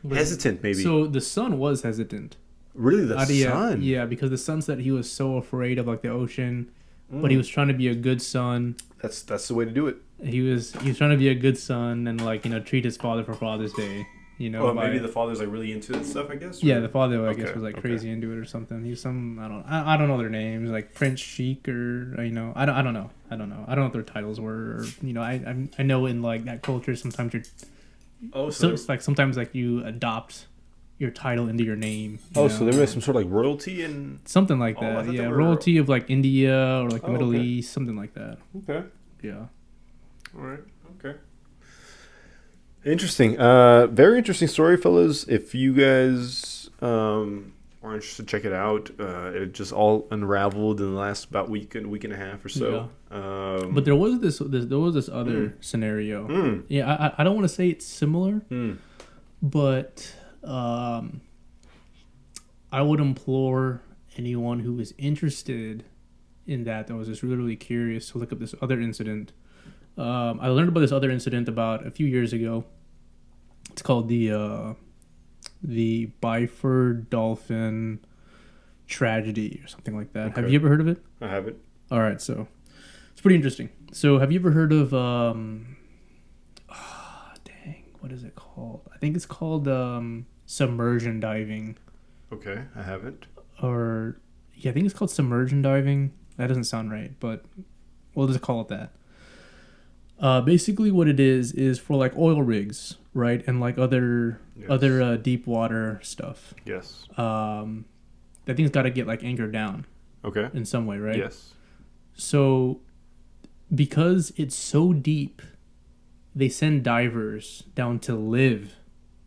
hesitant? Maybe. So the son was hesitant. Really, the son? Yeah, because the son said he was so afraid of like the ocean, but he was trying to be a good son. That's the way to do it. He was trying to be a good son and treat his father for Father's Day. Maybe the father's like really into that stuff, I guess. Yeah, the father I guess was like crazy into it or something. He's some I don't know their names, like Prince Sheik or I don't know. I don't know what their titles were. Or, I know in like that culture sometimes so it's like sometimes like you adopt your title into your name. So there was some sort of like royalty and something like that. Yeah, royalty of like India or like the Middle East, something like that. Okay. Yeah. All right. Okay. Interesting. Very interesting story, fellas. If you guys are interested, check it out. It just all unraveled in the last about week and a half or so. Yeah. But there was this other scenario. Yeah, I don't want to say it's similar, but I would implore anyone who is interested in that was just really, really curious to look up this other incident. I learned about this other incident about a few years ago. It's called the Byford Dolphin tragedy or something like that. Okay. Have you ever heard of it? I haven't. All right, so it's pretty interesting. So have you ever heard of what is it called? I think it's called submersion diving. Okay, I haven't. I think it's called submersion diving. That doesn't sound right, but we'll just call it that. Basically what it is for like oil rigs, right? And like other deep water stuff. Yes. That thing's got to get like anchored down. Okay. In some way, right? Yes. So because it's so deep, they send divers down to live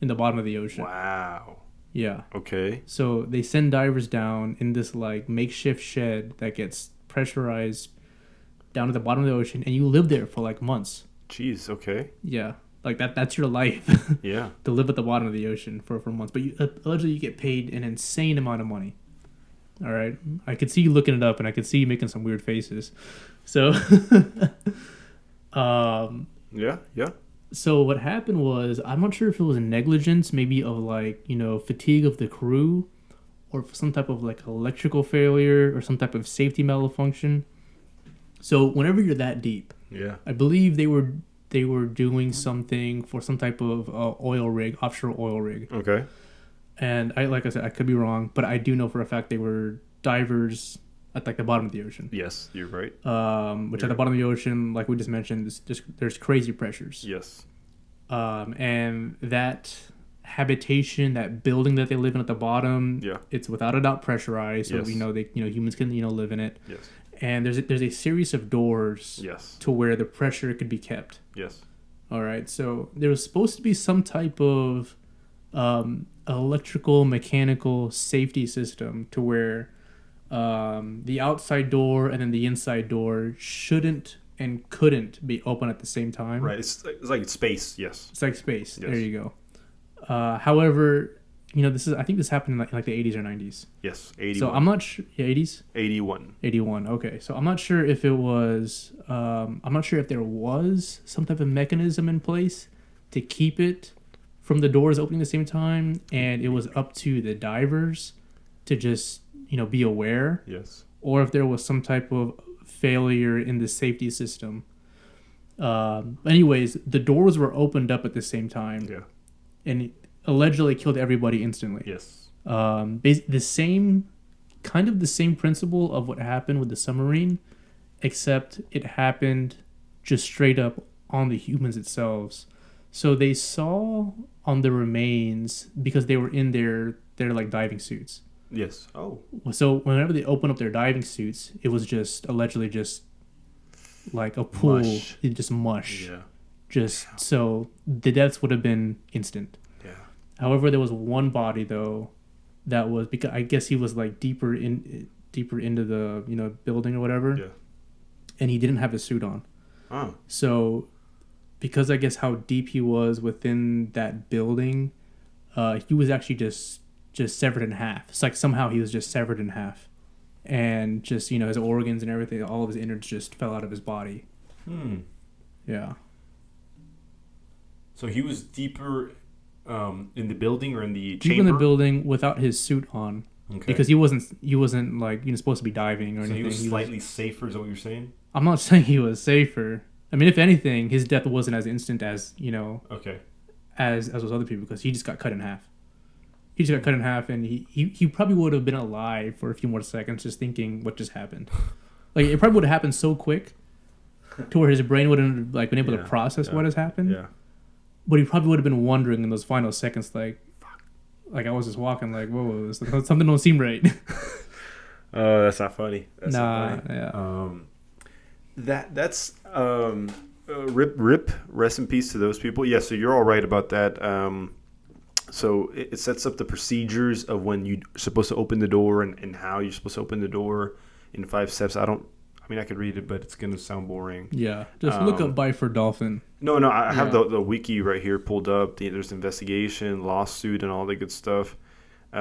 in the bottom of the ocean. Wow. Yeah. Okay. So they send divers down in this like makeshift shed that gets pressurized down to the bottom of the ocean, and you live there for like months. Jeez. Okay. Yeah. Like that's your life. Yeah. To live at the bottom of the ocean for months. But allegedly you get paid an insane amount of money. All right. I could see you looking it up, and I could see you making some weird faces. So Yeah. Yeah. so what happened was, I'm not sure if it was negligence, maybe of like, fatigue of the crew, or some type of like electrical failure or some type of safety malfunction. So whenever you're that deep, Yeah. I believe they were doing something for some type of oil rig, offshore oil rig. Okay. And like I said, I could be wrong, but I do know for a fact they were divers at like the bottom of the ocean. Yes, you're right. Which at the bottom of the ocean, like we just mentioned, there's crazy pressures. Yes. And that habitation, that building that they live in at the bottom, Yeah. it's without a doubt pressurized, so Yes. we know they, humans can, live in it. Yes. And there's a series of doors Yes. to where the pressure could be kept. Yes. All right, so there was supposed to be some type of electrical, mechanical safety system to where the outside door and then the inside door shouldn't and couldn't be open at the same time. Right. It's like space. Yes. It's like space. Yes. There you go. However, I think this happened in like the 80s or 90s. Yes. 81. So I'm not sure. Yeah, 80s. 81. 81. Okay, so I'm not sure if it was. I'm not sure if there was some type of mechanism in place to keep it from the doors opening at the same time, and it was up to the divers to just be aware, Yes. or if there was some type of failure in the safety system. Anyways, the doors were opened up at the same time, Yeah. and it allegedly killed everybody instantly. Yes. The same principle of what happened with the submarine, except it happened just straight up on the humans themselves. So they saw on the remains, because they were in their like diving suits. Yes. Oh. So whenever they opened up their diving suits, it was just allegedly just like a pool, Mush. just mush. Yeah. So the deaths would have been instant. Yeah. However, there was one body though that was, because I guess he was like deeper into the building or whatever. Yeah. And he didn't have a suit on. Oh. So because I guess how deep he was within that building, he was actually just severed in half. It's like somehow he was just severed in half, and just his organs and everything, all of his innards just fell out of his body. Yeah. So he was deeper in the building or in the chamber? Deep in the building without his suit on. Okay. Because he wasn't like supposed to be diving or so anything. he was slightly safer, is that what you're saying? I'm not saying he was safer. I mean, if anything, his death wasn't as instant as Okay. as was other people, because he just got cut in half. He just got cut in half, and he probably would have been alive for a few more seconds, just thinking what just happened. Like it probably would have happened so quick, to where his brain wouldn't have like been able to process what has happened. Yeah. But he probably would have been wondering in those final seconds, like, like I was just walking, like, whoa, something don't seem right. That's not funny. That's nah, not funny. yeah. That's rip, rest in peace to those people. Yeah, so you're all right about that. So it sets up the procedures of when you're supposed to open the door and how you're supposed to open the door in 5 steps. I could read it, but it's going to sound boring. Yeah, just look up Bite for Dolphin. No, I have the wiki right here pulled up. There's investigation, lawsuit, and all that good stuff. It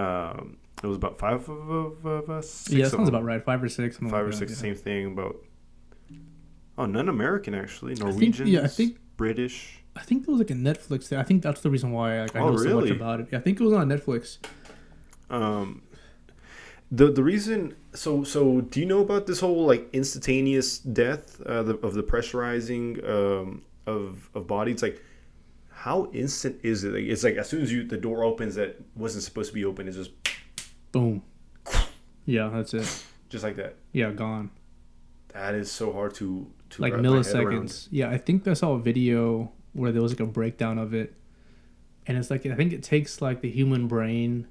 was about 5 of us. Yeah, that sounds about right. 5 or 6. 5 or 6, same thing. About none American actually. Norwegians, I think British. I think there was like a Netflix thing. I think that's the reason why I know so much about it. Yeah, I think it was on Netflix. The reason. So do you know about this whole like instantaneous death of the pressurizing of bodies? It's like, how instant is it? Like, it's like as soon as the door opens that wasn't supposed to be open, it's just boom. Yeah, that's it. Just like that. Yeah, gone. That is so hard to like wrap my head around. milliseconds. Yeah, I think I saw a video where there was like a breakdown of it, and it's like I think it takes like the human brain,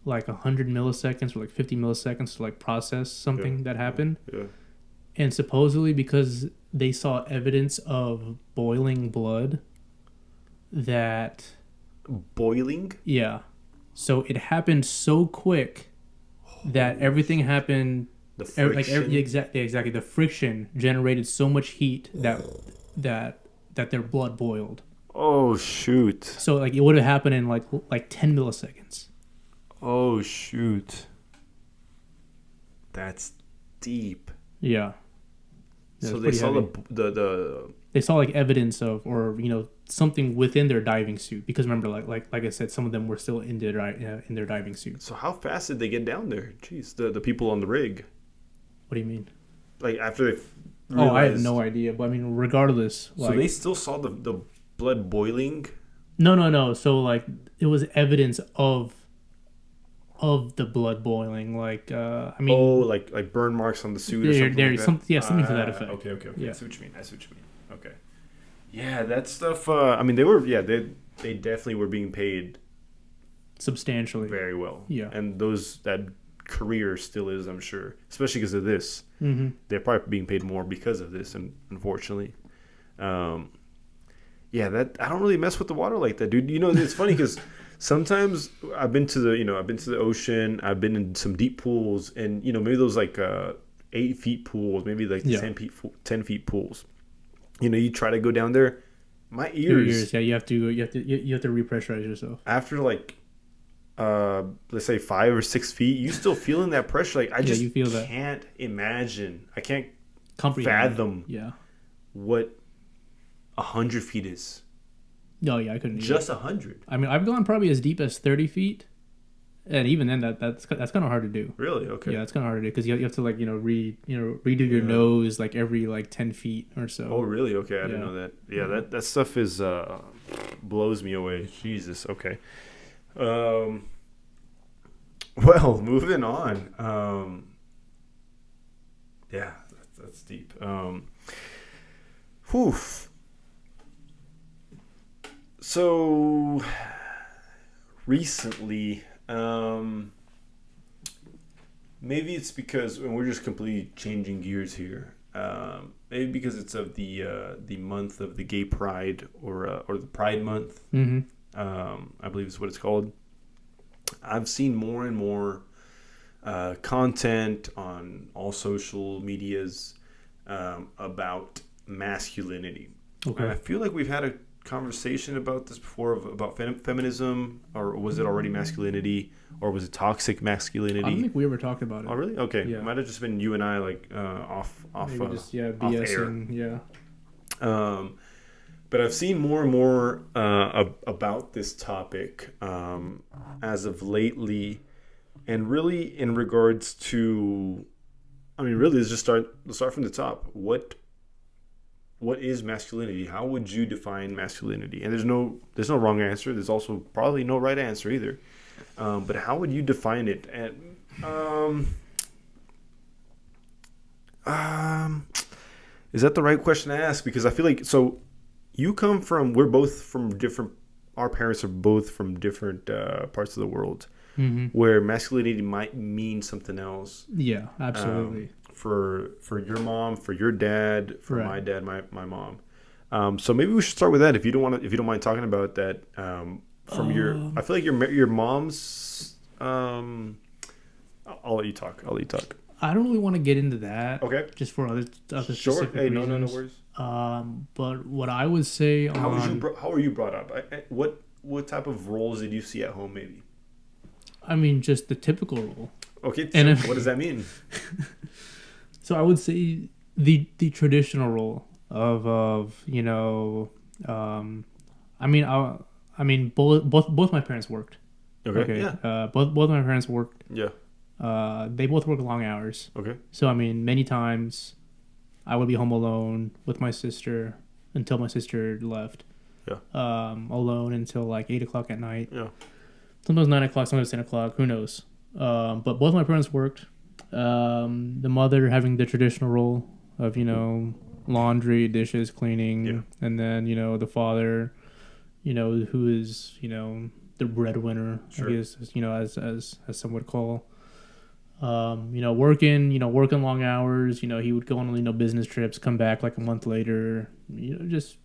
like 100 milliseconds or like 50 milliseconds to like process something that happened. Yeah. And supposedly because they saw evidence of boiling blood, that boiling. Yeah. So it happened so quick that everything happened. The friction. Exactly. The friction generated so much heat that their blood boiled. Oh shoot. So like it would have happened in like 10 milliseconds. Oh shoot. That's deep. Yeah. Yeah, So it's they pretty saw heavy. the They saw like evidence of, or something within their diving suit, because remember, like I said, some of them were still in their diving suits. So how fast did they get down there? Jeez, the people on the rig. What do you mean? Like after they Oh, I have no idea. But I mean, regardless, So they still saw the blood boiling. No. So like it was evidence of the blood boiling. Like I mean, like burn marks on the suit or something like that. Something to that effect. Okay. Yeah. I see what you mean. Okay. Yeah, that stuff. I mean, they definitely were being paid Substantially. very well. Yeah. And that career still is, I'm sure, especially because of this. Mm-hmm. They're probably being paid more because of this, and unfortunately, that I don't really mess with the water like that, dude. It's funny because sometimes I've been to the ocean, I've been in some deep pools, and maybe those like 8 feet pools, maybe like 10 feet pools. You try to go down there, my ears. Yeah, you have to repressurize yourself After like let's say 5 or 6 feet, you still feeling that pressure. Like I just you feel that. Can't imagine. I can't fathom. What 100 feet is. No, yeah, I couldn't. Just 100. I mean, I've gone probably as deep as 30 feet, and even then, that's kind of hard to do. Really? Okay. Yeah, it's kind of hard to do because you have to like redo your nose like every like 10 feet or so. Oh, really? Okay, I didn't know that. Yeah, that stuff is blows me away. Jesus. Okay. Well, moving on. Yeah, that's deep. Whew. So recently, maybe it's because, and we're just completely changing gears here. Maybe because it's of the month of the Gay Pride or the Pride Month. Mm-hmm. I believe is what it's called. I've seen more and more content on all social medias about masculinity. Okay. And I feel like we've had a conversation about this before about feminism, or was it already masculinity, or was it toxic masculinity? I don't think we ever talked about it. Oh, really? Okay. Yeah. It might have just been you and I off Maybe just BS off air. and But I've seen more and more about this topic as of lately, and really in regards to, I mean, really, let's start from the top. What is masculinity? How would you define masculinity? And there's no wrong answer. There's also probably no right answer either. But how would you define it? And is that the right question to ask? Because I feel like we're both from different. Our parents are both from different parts of the world, mm-hmm. where masculinity might mean something else. Yeah, absolutely. For your mom, for your dad, for right. my dad, my mom. So maybe we should start with that if you don't mind talking about that. From I feel like your mom's. I'll let you talk. I don't really want to get into that. Okay. Just for other Sure. specific Hey, reasons. no worries. But what I would say How were you brought up? What type of roles did you see at home? Maybe. I mean, just the typical role. Okay. And what does that mean? So I would say the traditional role of I mean both my parents worked. Okay. Yeah. Both my parents worked. Yeah. They both work long hours. Okay. So I mean, many times I would be home alone with my sister until my sister left. Yeah. Alone until like 8:00 at night. Yeah. Sometimes 9:00, sometimes 10:00. Who knows? But both my parents worked. The mother having the traditional role of laundry, dishes, cleaning, and then the father, who is the breadwinner, sure. I guess, as some would call. Working long hours. He would go on business trips, come back like a month later. Just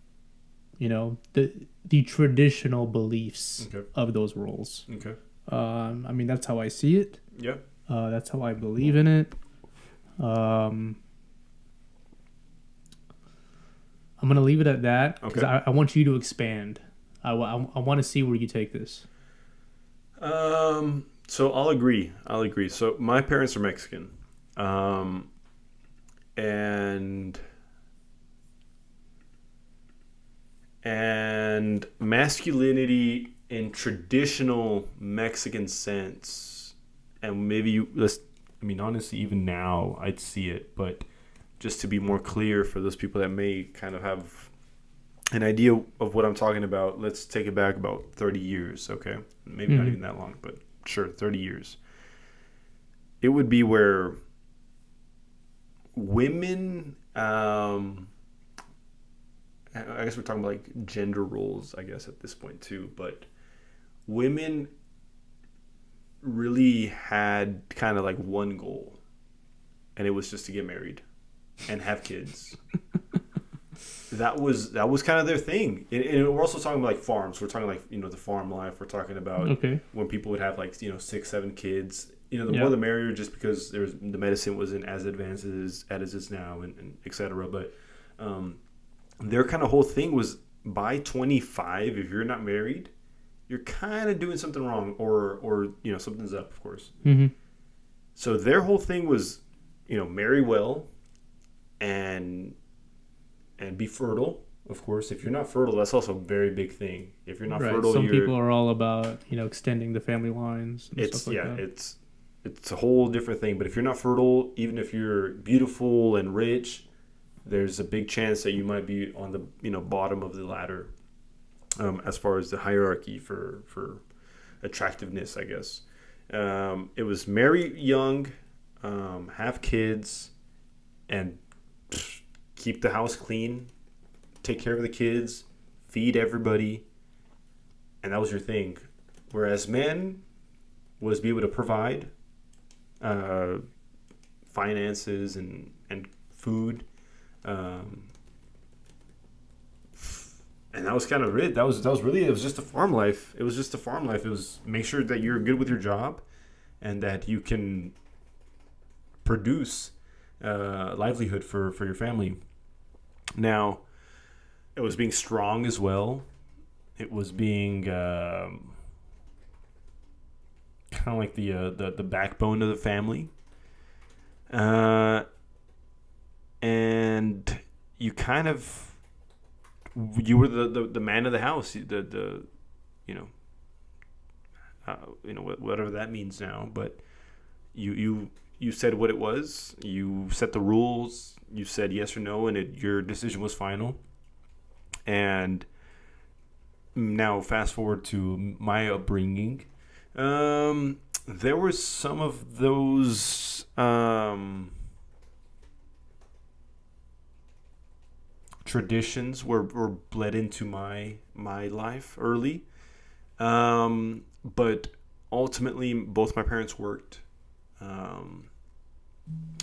the traditional beliefs Okay. of those roles. Okay. I mean, that's how I see it. Yeah. That's how I believe in it. I'm gonna leave it at that because Okay. I want you to expand. I want to see where you take this. So I'll agree. So my parents are Mexican. And masculinity in traditional Mexican sense, and honestly, even now I'd see it, but just to be more clear for those people that may kind of have an idea of what I'm talking about, let's take it back about 30 years, okay? Maybe not even that long, but sure, 30 years. It would be where women, I guess we're talking about like gender roles, I guess, at this point too, but women really had kind of like one goal, and it was just to get married and have kids. That was kind of their thing. And we're also talking about like farms. We're talking like, the farm life. We're talking about when people would have like, 6-7 kids. The more the merrier, just because the medicine wasn't as advanced as it is now, and et cetera. But their kind of whole thing was by 25, if you're not married, you're kind of doing something wrong, or something's up, of course. Mm-hmm. So their whole thing was, marry well, and be fertile. Of course, if you're not fertile, that's also a very big thing. If you're not fertile, some people are all about extending the family lines. And stuff like that. It's a whole different thing. But if you're not fertile, even if you're beautiful and rich, there's a big chance that you might be on the bottom of the ladder, as far as the hierarchy for attractiveness, I guess. It was marry young, have kids, and keep the house clean, take care of the kids, feed everybody, and that was your thing. Whereas men was be able to provide finances and food, and that was kind of it. That was really, it was just a farm life. It was make sure that you're good with your job, and that you can produce livelihood for your family. Now, it was being strong as well. It was being kind of like the backbone of the family, and you were the man of the house, whatever that means now, but you said what it was. You set the rules. You said yes or no, and your decision was final. And now, fast forward to my upbringing. There were some of those traditions were bled into my life early, but ultimately, both my parents worked.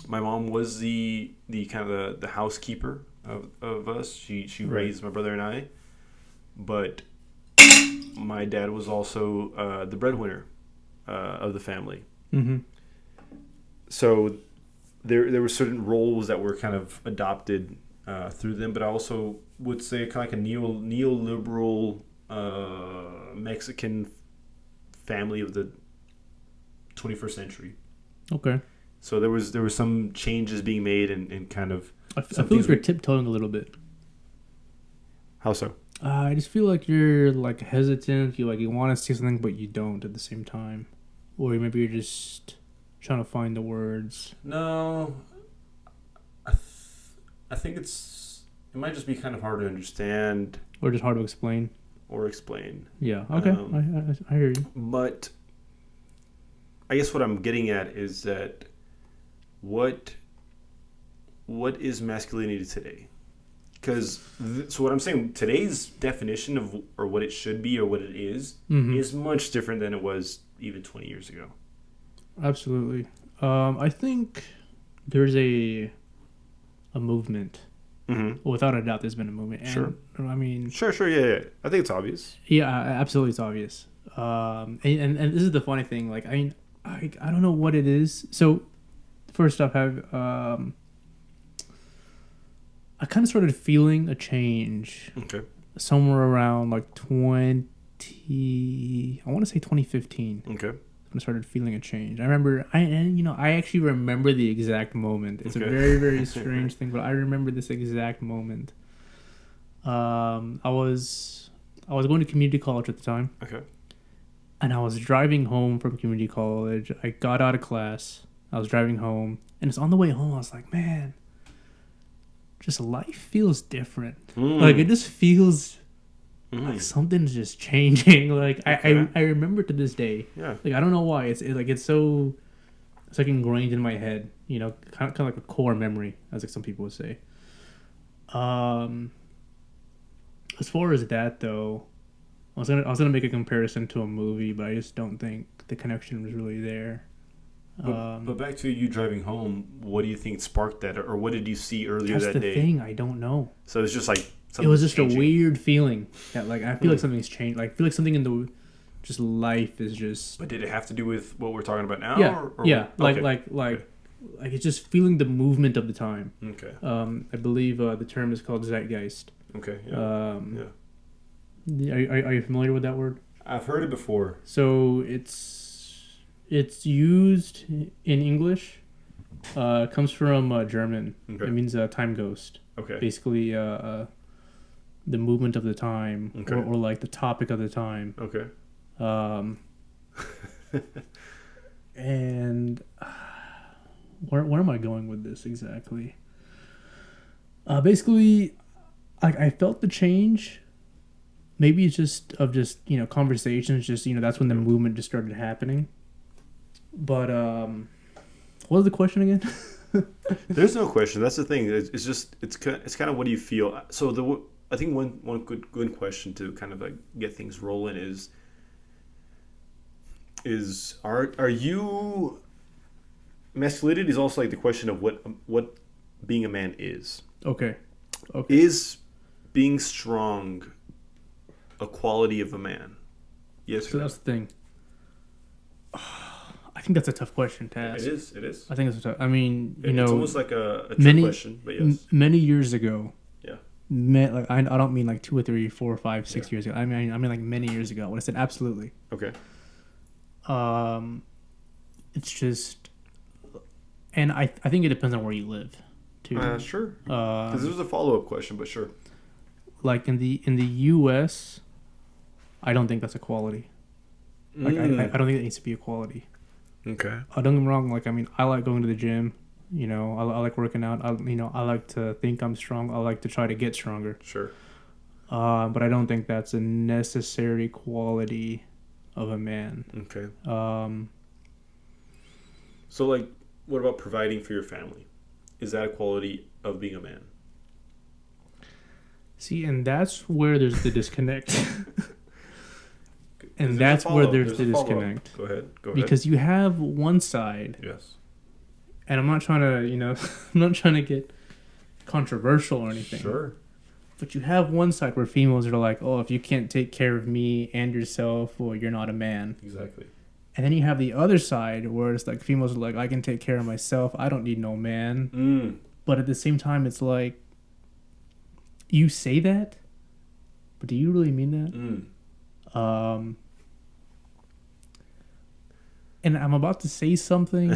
My mom was the kind of the housekeeper of us. She raised my brother and I, but my dad was also the breadwinner of the family. Mm-hmm. So there were certain roles that were kind of adopted through them, but I also would say kind of like a neoliberal Mexican family of the 21st century. Okay. So there was some changes being made, and kind of. I feel like you're tiptoeing a little bit. How so? I just feel like you're like hesitant. You want to say something, but you don't at the same time, or maybe you're just trying to find the words. No, I think it might just be kind of hard to understand, or just hard to explain. Yeah. Okay. I hear you. But I guess what I'm getting at is that what is masculinity today? Because so what I'm saying, today's definition of, or what it should be, or what it is much different than it was even 20 years ago. Absolutely. I think there's a movement Mm-hmm. Without a doubt, there's been a movement. And, Sure. I mean, Sure, yeah. I think it's obvious. yeah, absolutely, it's obvious. And this is the funny thing. Like, I mean, I don't know what it is. So, first off, I kind of started feeling a change. Okay. Somewhere around like I want to say 2015. Okay. When I started feeling a change. I remember, I actually remember the exact moment. It's Okay. a very, very strange thing, but I remember this exact moment. I was going to community college at the time. Okay. And I was driving home from community college. I got out of class. I was driving home. And it's on the way home. I was like, man, just life feels different. Like, it just feels like something's just changing. Like, Okay. I remember to this day. Yeah. Like, I don't know why. It's like ingrained in my head. You know, kind of like a core memory, as like some people would say. As far as that though, I was gonna make a comparison to a movie, but I just don't think the connection was really there. But back to you driving home, what do you think sparked that, or what did you see earlier That's that the day? thing. I don't know. So it's just like It was just changing. a weird feeling that like I feel like something's changed. Like I feel like something in the just life is just But did it have to do with what we're talking about now? yeah or yeah like okay. like it's just feeling the movement of the time. Okay. I believe the term is called zeitgeist. Okay. Yeah. Are you familiar with that word? I've heard it before. So it's used in English. It comes from German. Okay. It means time ghost. Okay. Basically, the movement of the time, Okay. or like the topic of the time. Okay. And where am I going with this exactly? Basically, I felt the change. Maybe it's just conversations. Just that's when the movement just started happening. But what was the question again? There's no question. That's the thing. It's kind of what do you feel. So I think one good question to kind of like get things rolling is are you masculinity is also like the question of what being a man is. Okay. Is being strong a quality of a man? Yes. So that's the thing. I think that's a tough question to ask. It is. I think it's a tough. I mean, It's almost like a trick many question, but yes. many years ago. Yeah. Like I don't mean like 2 or 3, 4, 5, 6 years ago. I mean like many years ago when I said absolutely. Okay. It's just, and I think it depends on where you live, too. Sure. Because this was a follow-up question, but sure. Like in the U.S., I don't think that's a quality. Like I don't think it needs to be a quality. Okay. Don't get me wrong. Like I mean, I like going to the gym. I like working out. I like to think I'm strong. I like to try to get stronger. Sure. But I don't think that's a necessary quality of a man. Okay. So, like, what about providing for your family? Is that a quality of being a man? See, and that's where there's the disconnect. And There's that's a where follow-up. there's the a follow-up. disconnect. Go ahead. Because you have one side, Yes. and I'm not trying to, I'm not trying to get controversial or anything. Sure. But you have one side where females are like, oh, if you can't take care of me and yourself, well, you're not a man. Exactly. And then you have the other side where it's like females are like, I can take care of myself. I don't need no man. But at the same time, it's like, you say that, but do you really mean that? And I'm about to say something.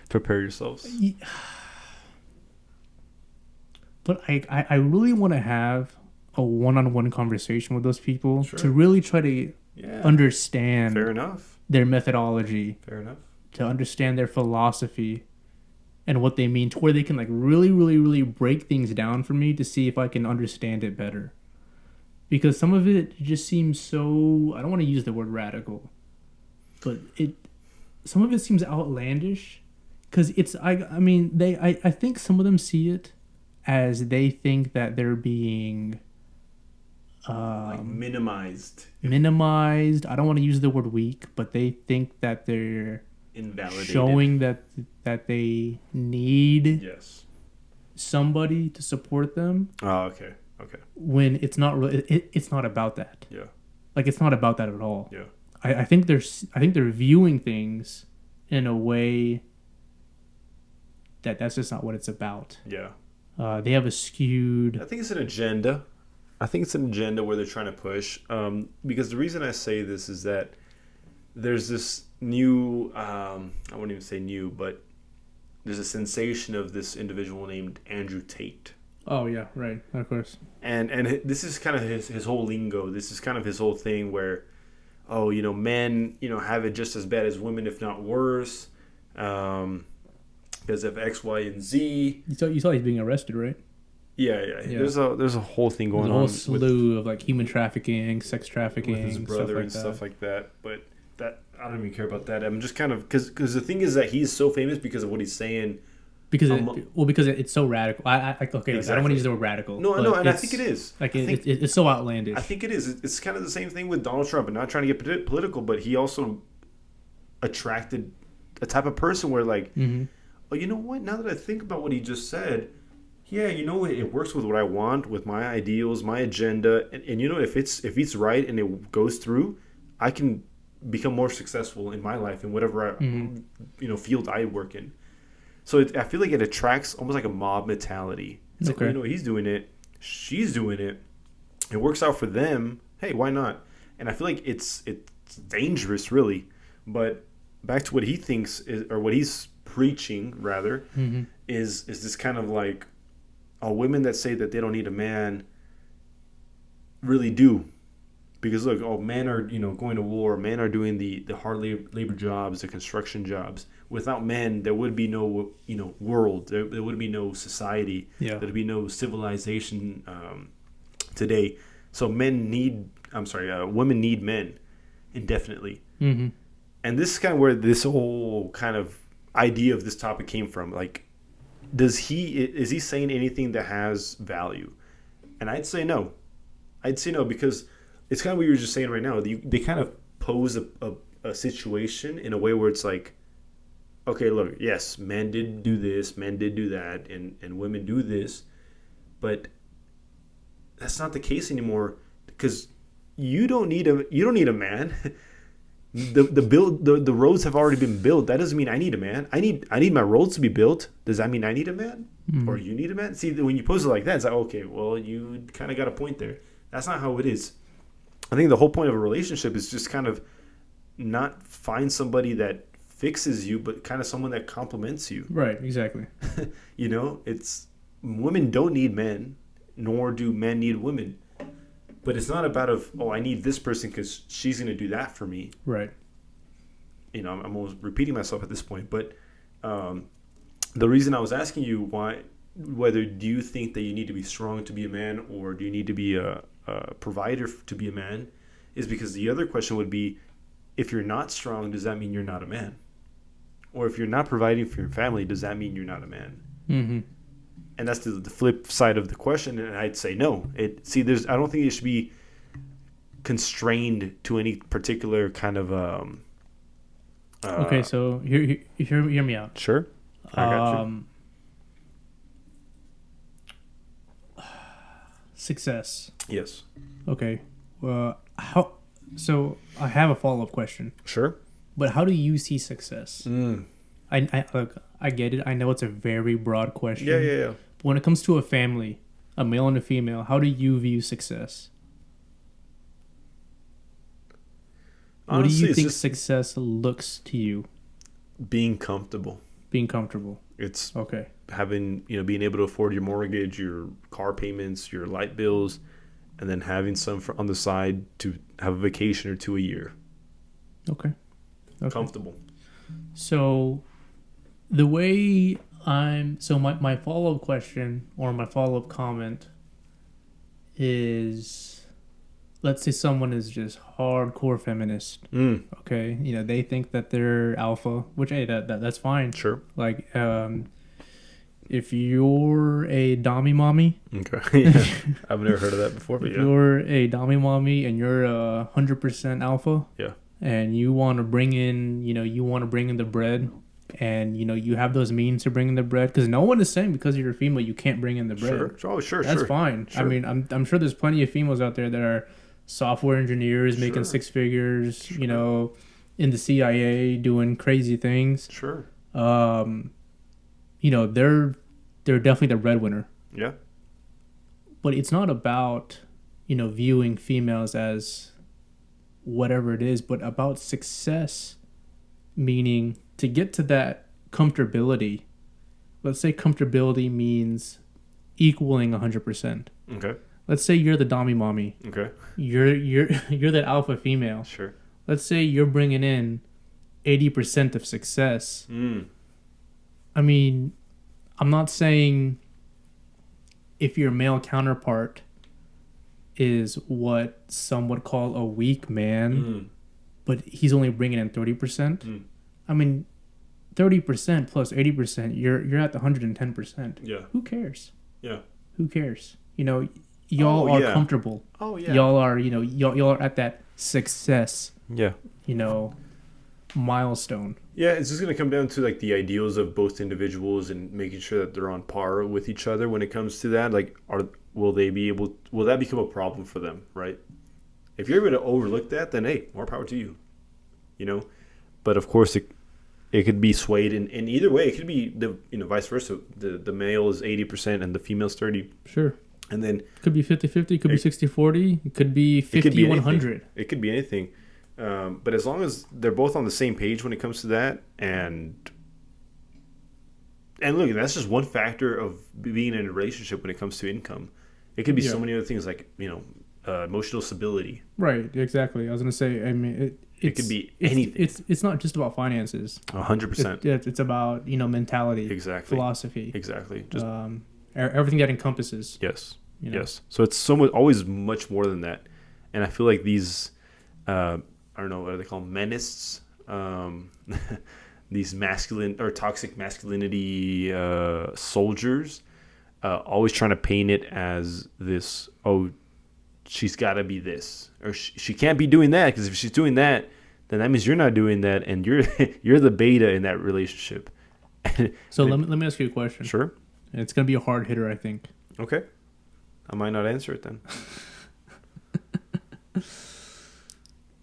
Prepare yourselves. But I really want to have a one-on-one conversation with those people Sure. to really try to understand Fair enough. their methodology, Fair enough. to understand their philosophy and what they mean, to where they can like really, really, really break things down for me to see if I can understand it better. Because some of it just seems so, I don't want to use the word radical, but some of it seems outlandish. Because it's, I think some of them see it as they think that they're being Like minimized. I don't want to use the word weak, but they think that they're Invalidated. showing that they need Yes. somebody to support them. Oh, okay. When it's not really, it's not about that. Yeah. Like it's not about that at all. Yeah. I think they're viewing things in a way that's just not what it's about. Yeah. They have a skewed. I think it's an agenda. Where they're trying to push. Because the reason I say this is that there's this new, I wouldn't even say new, but there's a sensation of this individual named Andrew Tate. Oh yeah, right, of course. And this is kind of his whole lingo. This is kind of his whole thing where, men, have it just as bad as women, if not worse. Because of X, Y, and Z. You saw he's being arrested, right? Yeah. There's a whole thing going on. There's a whole slew of like human trafficking, sex trafficking, with his brother stuff like that. But that I don't even care about that. I'm just kind of because the thing is that he's so famous because of what he's saying. Because it's so radical. Exactly. I don't want to use the word radical. No, and I think it is. Like it's so outlandish. I think it is. It's kind of the same thing with Donald Trump, and not trying to get political, but he also attracted a type of person where like, oh, you know what? Now that I think about what he just said, yeah, it works with what I want, with my ideals, my agenda, and if it's right and it goes through, I can become more successful in my life in whatever field I work in. So I feel like it attracts almost like a mob mentality. It's like, he's doing it, she's doing it, it works out for them. Hey, why not? And I feel like it's dangerous, really. But back to what he thinks or what he's preaching, rather, is this kind of like, women that say that they don't need a man really do. Because look, men are going to war. Men are doing the hard labor jobs, the construction jobs. Without men, there would be no world. There would be no society. Yeah. There'd be no civilization today. So women need men indefinitely. Mm-hmm. And this is kind of where this whole kind of idea of this topic came from. Like, is he saying anything that has value? And I'd say no. Because it's kind of what you were just saying right now. They kind of pose a situation in a way where it's like, okay, look, yes, men did do this, men did do that, and women do this, but that's not the case anymore because you don't need a man. The roads have already been built. That doesn't mean I need a man. I need my roads to be built. Does that mean I need a man? Or you need a man? See, when you pose it like that, it's like, okay, well, you kind of got a point there. That's not how it is. I think the whole point of a relationship is just kind of not find somebody that fixes you, but kind of someone that complements you. Right, exactly. It's women don't need men, nor do men need women. But it's not about I need this person because she's going to do that for me. Right. I'm almost repeating myself at this point, but the reason I was asking you whether do you think that you need to be strong to be a man or do you need to be a provider to be a man is because the other question would be, if you're not strong, does that mean you're not a man? Or if you're not providing for your family, does that mean you're not a man? Mm-hmm. And that's the flip side of the question, and I'd say no. I don't think it should be constrained to any particular kind of. Okay, so hear me out. Sure, I got you. Success. Yes. Okay. How? So I have a follow-up question. Sure. But how do you see success? I get it. I know it's a very broad question. Yeah. But when it comes to a family, a male and a female, how do you view success? Honestly, what do you think success looks to you? Being comfortable. Being comfortable. It's okay. Having, being able to afford your mortgage, your car payments, your light bills, and then having some on the side to have a vacation or two a year. Okay. Comfortable. So the way my follow-up question or my follow-up comment is, let's say someone is just hardcore feminist. Okay, they think that they're alpha, which hey, that's fine. Sure. Like, if you're a dommy mommy, okay, yeah. I've never heard of that before. But if you're a dommy mommy and you're 100% alpha, yeah, and you want to bring in, the bread and you have those means to bring in the bread, because no one is saying because you're a female you can't bring in the bread. Sure. That's fine. Sure. I mean, I'm sure there's plenty of females out there that are software engineers making six figures, in the CIA doing crazy things. Sure. They're definitely the breadwinner. Yeah. But it's not about viewing females as whatever it is, but about success. Meaning, to get to that comfortability, let's say comfortability means equaling 100%. Okay. Let's say you're the dommy mommy. Okay. You're that alpha female. Sure. Let's say you're bringing in 80% of success. I mean, I'm not saying if your male counterpart is what some would call a weak man, but he's only bringing in 30%. I mean, 30% plus 80%, you're at the 110%. Yeah. Who cares? Yeah. Who cares? Y'all are comfortable. Oh yeah. Y'all are, y'all are at that success. Yeah. Milestone. Yeah, it's just going to come down to like the ideals of both individuals and making sure that they're on par with each other when it comes to that. Like, will that become a problem for them, right? If you're able to overlook that, then hey, more power to you. But of course it could be swayed in either way. It could be the vice versa. The male is 80% and the female's 30. Sure. And then could be 50-50, could be 60-40, it could be 50-100. It could be anything. But as long as they're both on the same page when it comes to that, and look, that's just one factor of being in a relationship when it comes to income. It could be so many other things like emotional stability. Right, exactly. I was gonna say. I mean, it could be anything. It's not just about finances. 100%. It's about mentality, exactly, philosophy, exactly. Just everything that encompasses. Yes, yes. So it's always much more than that, and I feel like these. I don't know, what are they called? Menists? These masculine or toxic masculinity soldiers, always trying to paint it as this, she's got to be this. Or she can't be doing that, because if she's doing that, then that means you're not doing that, and you're the beta in that relationship. So let me ask you a question. Sure. It's going to be a hard hitter, I think. Okay. I might not answer it then.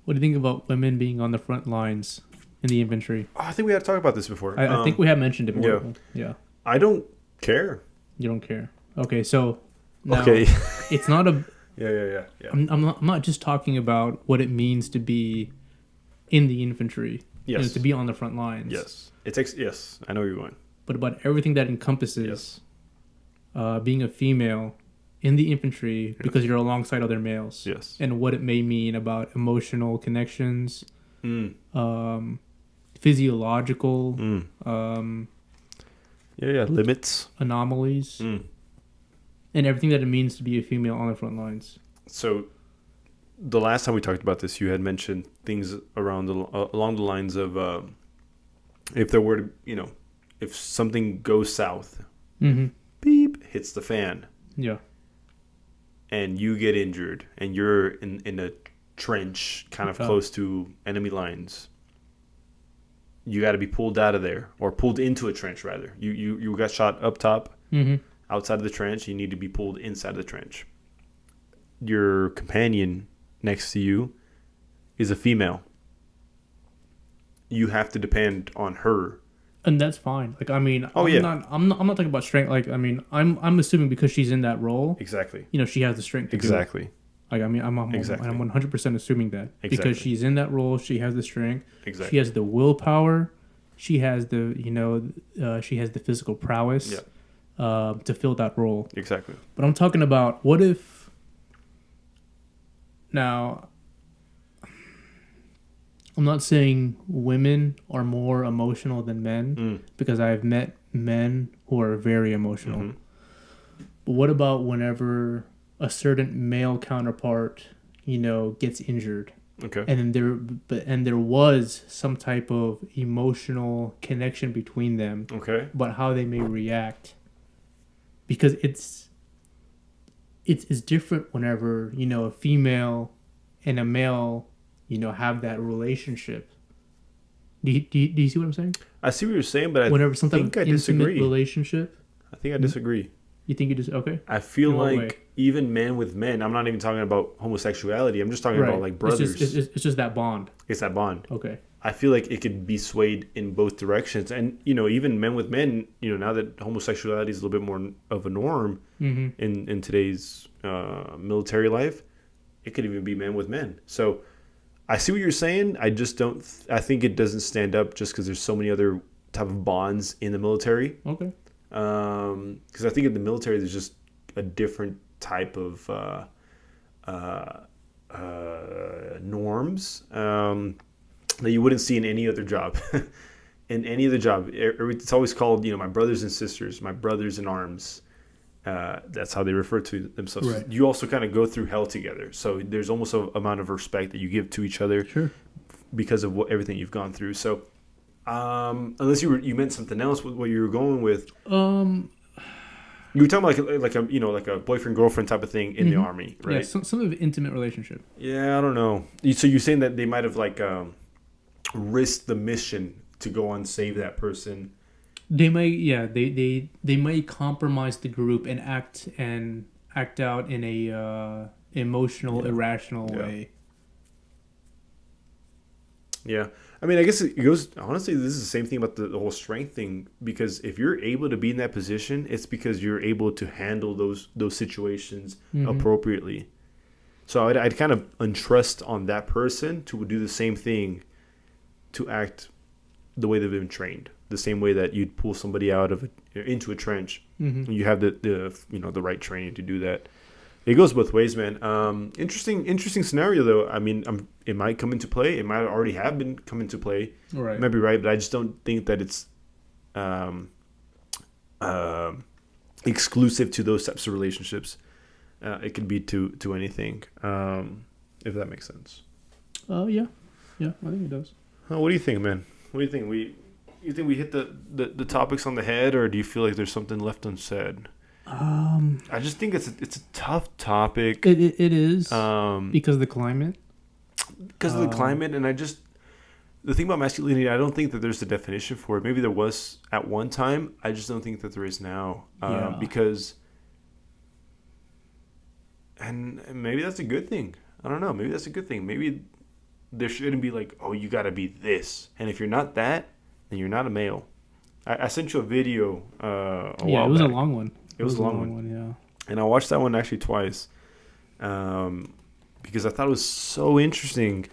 What do you think about women being on the front lines in the infantry? I think we had to talk about this before. I think we have mentioned it before. Yeah. I don't care. You don't care. Okay, so now it's not a... Yeah. I'm not just talking about what it means to be in the infantry. Yes. To be on the front lines. Yes. Yes, I know where you're going. But about everything that encompasses being a female in the infantry, because you're alongside other males. Yes. And what it may mean about emotional connections, physiological limits, anomalies, and everything that it means to be a female on the front lines. So the last time we talked about this, you had mentioned things along the lines of if there were to, if something goes south, beep, hits the fan. Yeah. And you get injured, and you're in a trench kind of close to enemy lines. You got to be pulled out of there, or pulled into a trench, rather. You got shot up top, outside of the trench. You need to be pulled inside of the trench. Your companion next to you is a female. You have to depend on her. And that's fine. Like, I mean, I'm not talking about strength. Like, I mean, I'm assuming because she's in that role. Exactly. She has the strength to do it. Like, I mean, I'm 100% assuming that. Exactly. Because she's in that role, she has the strength. Exactly. She has the willpower. She has the, she has the physical prowess to fill that role. Exactly. But I'm talking about, what if, now, I'm not saying women are more emotional than men, because I've met men who are very emotional. But what about whenever a certain male counterpart, gets injured? Okay. And then there was some type of emotional connection between them. Okay. About how they may react, because it's different whenever a female and a male have that relationship. Do you see what I'm saying? I see what you're saying, but Whenever some type think of I intimate disagree. relationship. I think I disagree. You think you just okay? I feel In what way? like even men with men. I'm not even talking about homosexuality. I'm just talking about like brothers. It's just that bond. It's that bond. Okay. I feel like it could be swayed in both directions, and even men with men. Now that homosexuality is a little bit more of a norm in today's military life, it could even be men with men. So I see what you're saying. I just don't. I think it doesn't stand up just because there's so many other type of bonds in the military. Okay. Because I think in the military there's just a different type of norms that you wouldn't see in any other job. In any other job, it's always called my brothers and sisters, my brothers in arms. That's how they refer to themselves. Right. You also kind of go through hell together, so there's almost an amount of respect that you give to each other. Sure. Because of everything you've gone through. So unless you meant something else with what you were going with. You were talking about like a boyfriend girlfriend type of thing in the army, right? Yeah, some sort of intimate relationship. Yeah, I don't know. So you're saying that they might have risked the mission to go and save that person. They might, they might compromise the group and act out in a emotional, irrational way. Yeah. I mean, I guess it goes, honestly, this is the same thing about the whole strength thing, because if you're able to be in that position, it's because you're able to handle those situations appropriately. So I'd kind of untrust on that person to do the same thing, to act the way they've been trained, the same way that you'd pull somebody into a trench. You have the right training to do that. It goes both ways, man. Interesting scenario, though. I mean, it might come into play. It might already have been come into play. Right. You might be right, but I just don't think that it's exclusive to those types of relationships. It can be to anything, if that makes sense. Yeah, I think it does. What do you think, man? What do you think? You think we hit the topics on the head, or do you feel like there's something left unsaid? I just think it's a tough topic. It is because of the climate. Because of the climate, and the thing about masculinity, I don't think that there's a definition for it. Maybe there was at one time. I just don't think that there is now. Because, and maybe that's a good thing. I don't know. Maybe that's a good thing. Maybe there shouldn't be like, oh, you got to be this, and if you're not that, then you're not a male. I sent you a video a while it was back. a long one. It was a long one, yeah. And I watched that one actually twice, because I thought it was so interesting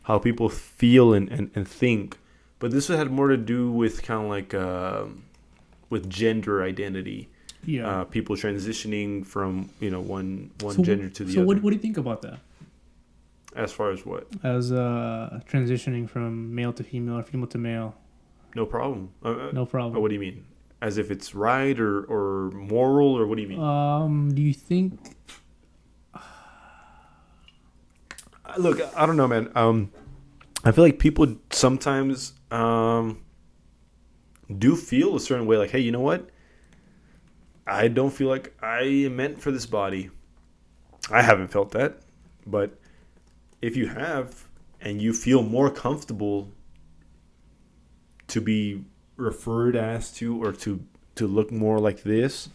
how people feel and think. But this had more to do with kind of like with gender identity. Yeah. People transitioning from one So gender to the So other. what do you think about that? As far as what? As transitioning from male to female or female to male? No problem. No problem. What do you mean? As if it's right or moral, or what do you mean? Do you think? Look, I don't know, man. I feel like people sometimes do feel a certain way, like, hey, you know what? I don't feel like I am meant for this body. I haven't felt that, but if you have and you feel more comfortable to be referred as to, or to look more like this,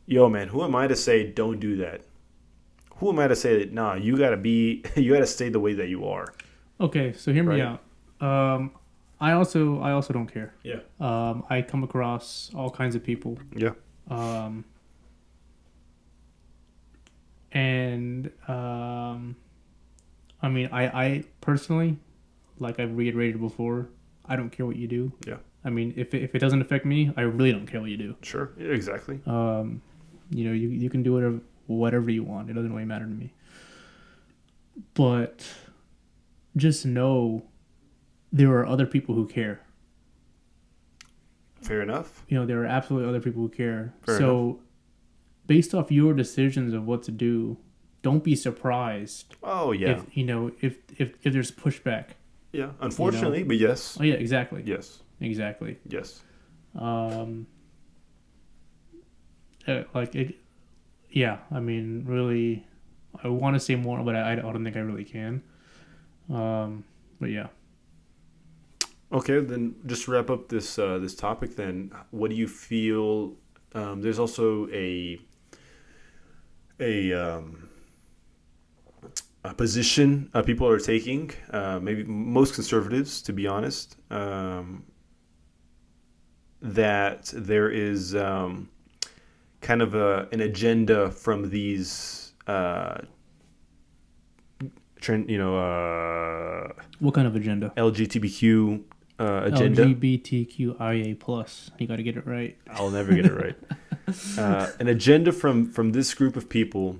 yo, man, who am I to say don't do that? Who am I to say that, nah, you gotta stay the way that you are? Okay, so hear me Right. out. I also don't care. Yeah. I come across all kinds of people. Yeah. I mean, I personally, like I've reiterated before, I don't care what you do. Yeah. I mean, if it doesn't affect me, I really don't care what you do. Sure. Yeah, exactly. You can do whatever you want. It doesn't really matter to me. But just know there are other people who care. Fair enough. There are absolutely other people who care. Fair so enough. based off your decisions of what to do, don't be surprised. Oh yeah. If there's pushback. Yeah. Unfortunately, but yes. Oh yeah, exactly. Yes. Exactly. Yes. Yeah. I mean, really, I want to say more, but I don't think I really can. But yeah. Okay, then just to wrap up this topic, then what do you feel? There's also a a position people are taking, maybe most conservatives, to be honest, that there is kind of an agenda from these What kind of agenda? LGBTQ agenda. LGBTQIA plus. You got to get it right. I'll never get it right. An agenda from this group of people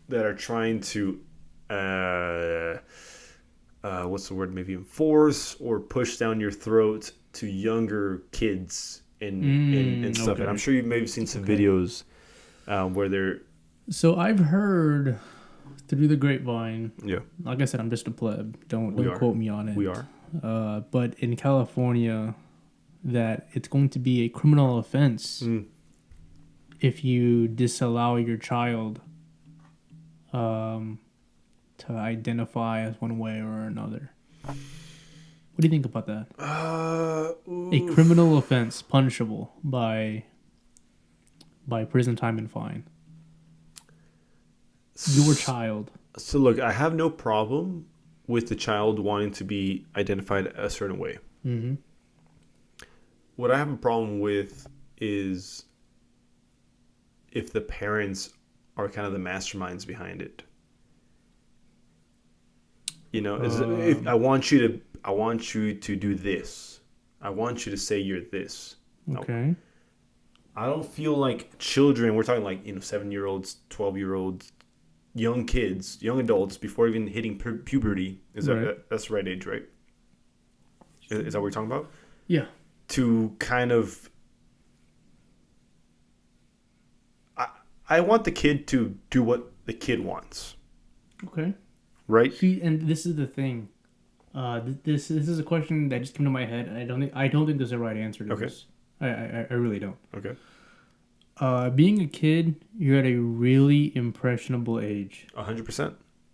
that are trying to what's the word? Maybe enforce or push down your throat to younger kids and stuff. Okay. And I'm sure you've maybe seen some videos where they're So I've heard through the grapevine. yeah. Like I said, I'm just a pleb. Don't We are. quote me on it. We are. But in California, that it's going to be a criminal offense if you disallow your child to identify as one way or another. What do you think about that? A criminal offense punishable by prison time and fine. Your child. So look, I have no problem with the child wanting to be identified a certain way. Mm-hmm. What I have a problem with is if the parents are kind of the masterminds behind it. You know, if I want you to do this. I want you to say you're this. Okay. I don't feel like children, we're talking like, 7-year-olds, 12-year-olds, young kids, young adults before even hitting puberty. Is that that's the right age, right? Is that what we're talking about? Yeah. To kind of I want the kid to do what the kid wants. Okay. Right? See, and this is the thing. This is a question that just came to my head, and I don't think there's a right answer to this. I really don't. Okay. Being a kid, you're at a really impressionable age. 100%.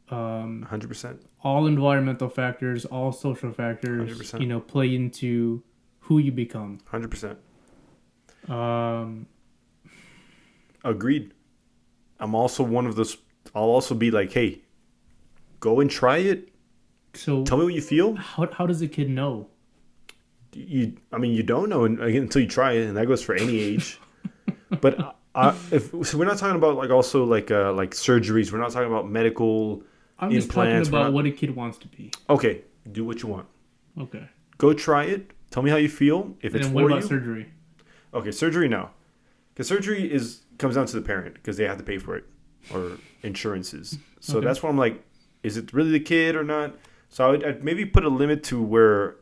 100%. All environmental factors, all social factors, 100%. Play into who you become. 100%. Agreed. I'm also one of those. I'll also be like, hey, go and try it. So tell me what you feel. How does a kid know? You don't know until you try it, and that goes for any age. But so we're not talking about like surgeries. We're not talking about medical I'm just implants. talking about what a kid wants to be. Okay, do what you want. Okay. Go try it. Tell me how you feel. If it's for you. What about surgery? Okay, surgery no, because surgery comes down to the parent because they have to pay for it or insurances. So that's why I'm like, is it really the kid or not? So I'd maybe put a limit to where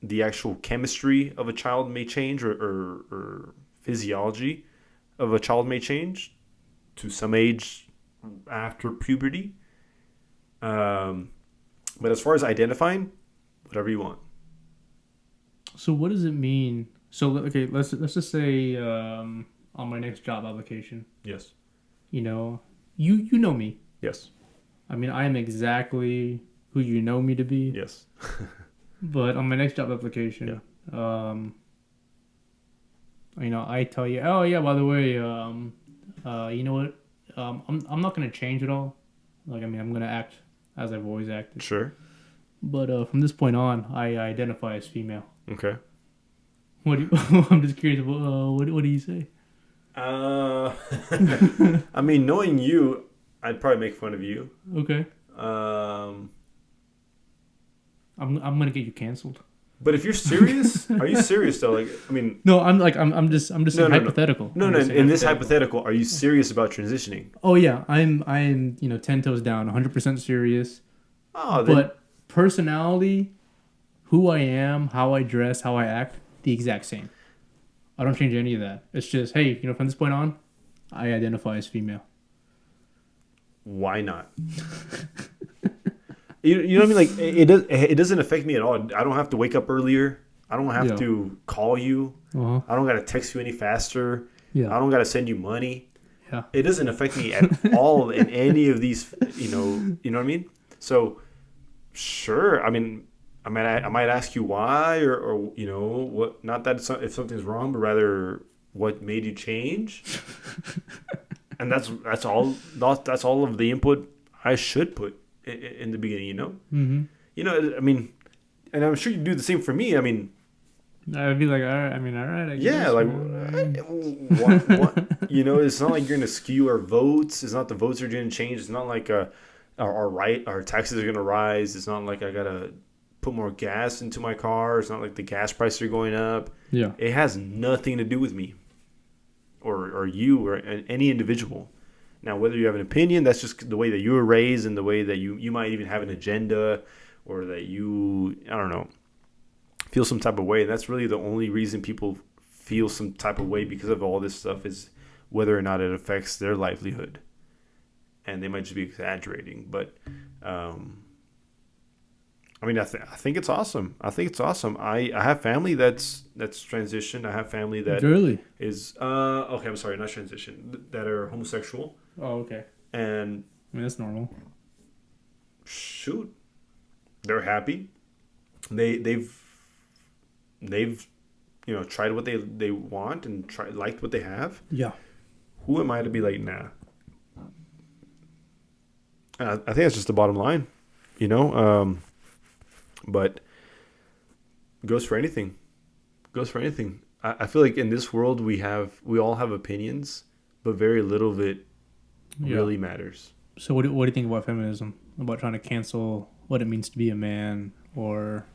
the actual chemistry of a child may change or physiology of a child may change to some age after puberty. But as far as identifying, whatever you want. So what does it mean? So okay, let's just say on my next job application. Yes. You know me. Yes. I mean, I am exactly who you know me to be. Yes. But on my next job application, I tell you, oh yeah, by the way, you know what? I'm not gonna change at all. Like, I mean, I'm gonna act as I've always acted. Sure. But from this point on, I identify as female. Okay. I'm just curious. What do you say? I mean, knowing you, I'd probably make fun of you. Okay. I'm gonna get you canceled. But if you're serious, are you serious though? Like, I mean, no, I'm just saying hypothetical. No, in this hypothetical, are you serious about transitioning? Oh yeah, I'm 10 toes down, 100% serious. Oh, but personality, who I am, how I dress, how I act, the exact same. I don't change any of that. It's just, hey, from this point on, I identify as female. Why not? You know what I mean? Like, it doesn't affect me at all. I don't have to wake up earlier. I don't have to call you. Uh-huh. I don't got to text you any faster. Yeah. I don't got to send you money. Yeah. It doesn't affect me at all in any of these, you know what I mean? So, sure. I mean, I mean, I might ask you why, or you know, what. Not that if something's wrong, but rather what made you change. And that's all. That's all of the input I should put in the beginning. You know. Mm-hmm. You know. I mean, and I'm sure you do the same for me. I mean. I would be like, all right. I mean, all right. I guess. Yeah, like what? You know, it's not like you're gonna skew our votes. It's not the votes are gonna change. It's not like our taxes are gonna rise. It's not like I gotta put more gas into my car. It's not like the gas prices are going up. Yeah. It has nothing to do with me, or you, or any individual. Now, whether you have an opinion, that's just the way that you were raised, and the way that you might even have an agenda, or that you, I don't know, feel some type of way. And that's really the only reason people feel some type of way because of all this stuff, is whether or not it affects their livelihood. And they might just be exaggerating. But, I mean, I think it's awesome. I think it's awesome. I have family that's transitioned. I have family that really is, okay, I'm sorry, not transition, that are homosexual. Oh, okay. And I mean, that's normal. Shoot, they're happy. They've you know, tried what they want and liked what they have. Yeah. Who am I to be like, nah? I think that's just the bottom line, you know. But goes for anything. Goes for anything. I feel like in this world we all have opinions, but very little of it really matters. So what do you think about feminism? About trying to cancel what it means to be a man, or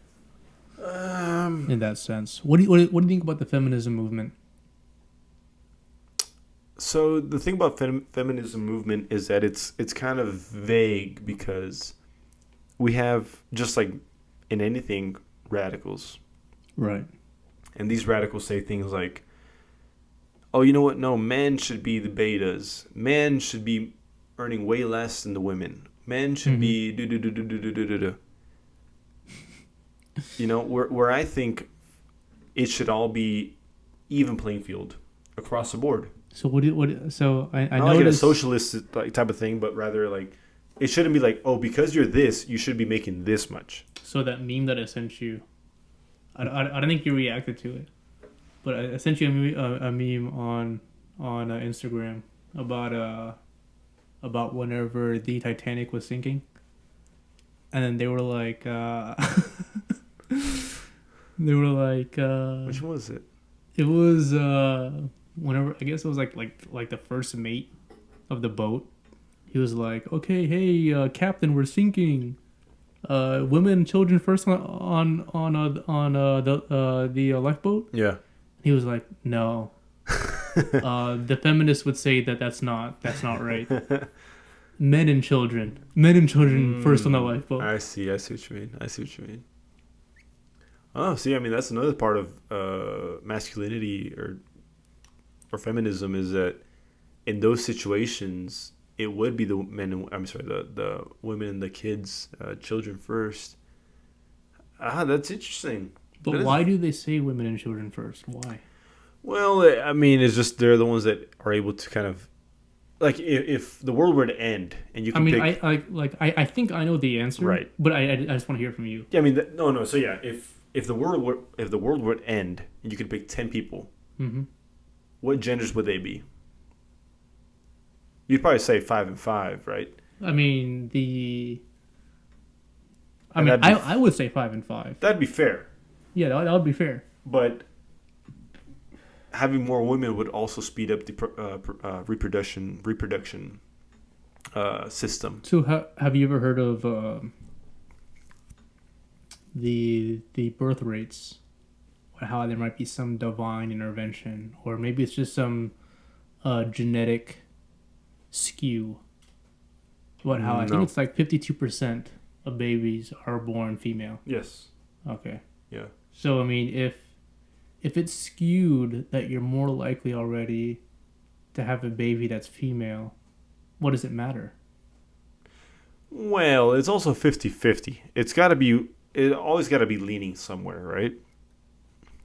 in that sense, what do you think about the feminism movement? So the thing about feminism movement is that it's kind of vague, because we have, just like in anything, radicals. Right. And these radicals say things like, oh, you know what? No, men should be the betas. Men should be earning way less than the women. Men should be do. You know, where I think it should all be even playing field across the board. So so I not like a socialist type of thing, but rather like it shouldn't be like, oh, because you're this, you should be making this much. So that meme that I sent you, I don't think you reacted to it, but I sent you a meme on Instagram about whenever the Titanic was sinking, and then they were like Which one was it? It was whenever, I guess it was like the first mate of the boat. He was like, okay, hey, Captain, we're sinking. Women and children first on the lifeboat. Yeah. He was like, no. The feminists would say that's not right. Men and children first on the lifeboat. I see what you mean. Oh, see, I mean, that's another part of masculinity or feminism, is that in those situations, it would be the women and the kids, children first. That's interesting. But why do they say women and children first? Why? Well, I mean, it's just they're the ones that are able to kind of, like, if the world were to end and you could pick... I think I know the answer, right? But I just want to hear from you. Yeah, I mean, no. So yeah, if the world were to end and you could pick 10 people, what genders would they be? You'd probably say 5 and 5, right? I mean, I would say 5 and 5. That'd be fair. Yeah, that would be fair. But having more women would also speed up the reproduction system. So have you ever heard of the birth rates? How there might be some divine intervention, or maybe it's just some genetic skew. But how I think it's like 52% of babies are born female. Yes. Okay. Yeah. So I mean, if it's skewed that you're more likely already to have a baby that's female, what does it matter? Well, it's also 50-50. It always got to be leaning somewhere, right?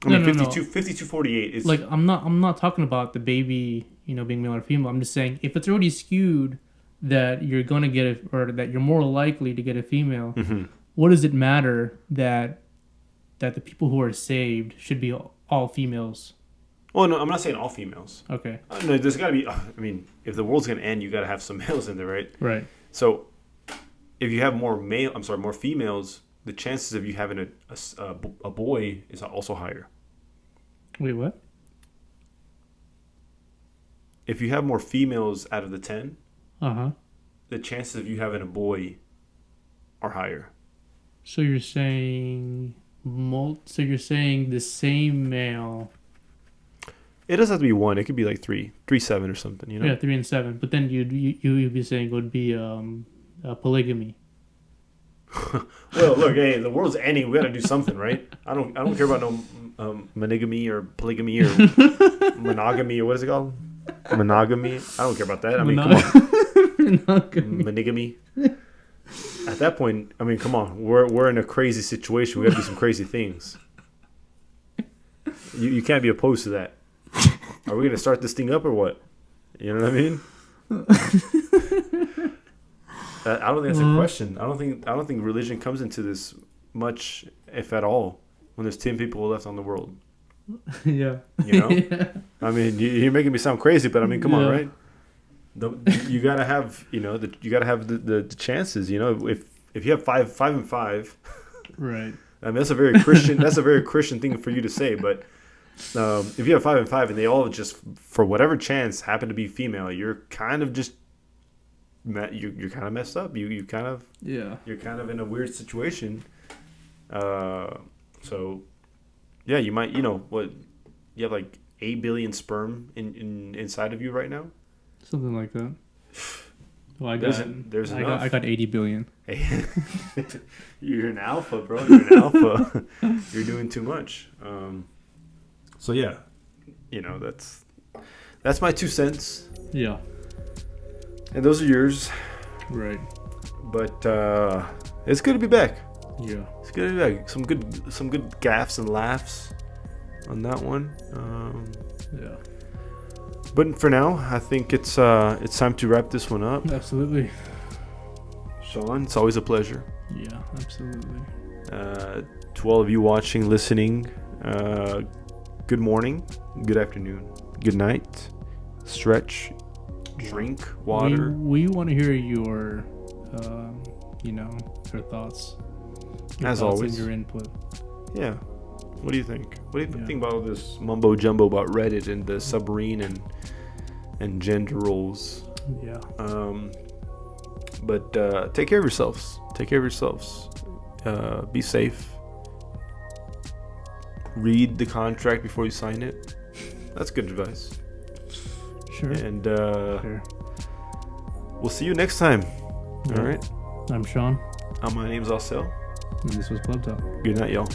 I mean, 52-48 is... Like, I'm not talking about the baby, being male or female. I'm just saying, if it's already skewed that you're going to get or that you're more likely to get a female, what does it matter that the people who are saved should be all females? Well, no, I'm not saying all females. Okay. No, there's got to be. I mean, if the world's gonna end, you got to have some males in there, right? Right. So, if you have more females, the chances of you having a boy is also higher. Wait, what? If you have more females out of the 10, the chances of you having a boy are higher. So you're saying the same male. It doesn't have to be one. It could be like 3, 7 or something. You know. Yeah, 3 and 7. But then you'd be saying it would be polygamy. Well, look, hey, the world's ending. We got to do something, right? I don't care about no monogamy or polygamy or monogamy or what is it called? Monogamy. I don't care about that. I mean, come on. Monogamy. At that point, I mean, come on. We're in a crazy situation. We got to do some crazy things. You can't be opposed to that. Are we gonna start this thing up or what? You know what I mean? I don't think that's a question. I don't think religion comes into this much, if at all, when there's 10 people left on the world. Yeah. You know? Yeah. I mean, you're making me sound crazy, but I mean, come on, right? You gotta have, the chances. You know, if you have 5 and 5, right? I mean, that's a very Christian thing for you to say. But if you have 5 and 5 and they all just, for whatever chance, happen to be female, you're kind of just you're kind of messed up. You're kind of in a weird situation. So yeah, you might, you have like 8 billion sperm inside of you right now. Something like that. Well, I got 80 billion. Hey, you're an alpha, bro. You're an alpha. You're doing too much. So yeah, that's my 2 cents. Yeah. And those are yours. Right. But it's good to be back. Yeah. It's good to be back. Some good gaffes and laughs on that one. Yeah. But for now, I think it's time to wrap this one up. Absolutely. Sean, it's always a pleasure. Yeah, absolutely. To all of you watching, listening, good morning, good afternoon, good night. Stretch, drink water. We want to hear your, your thoughts. As always. And your input. Yeah. What do you think? What do you think about all this mumbo jumbo about Reddit and the submarine and gender roles? Yeah. But take care of yourselves. Be safe. Read the contract before you sign it. That's good advice. Sure. And we'll see you next time. Yeah. All right. I'm Sean. My name's Alcel. And this was Pleb Talk. Good night, y'all.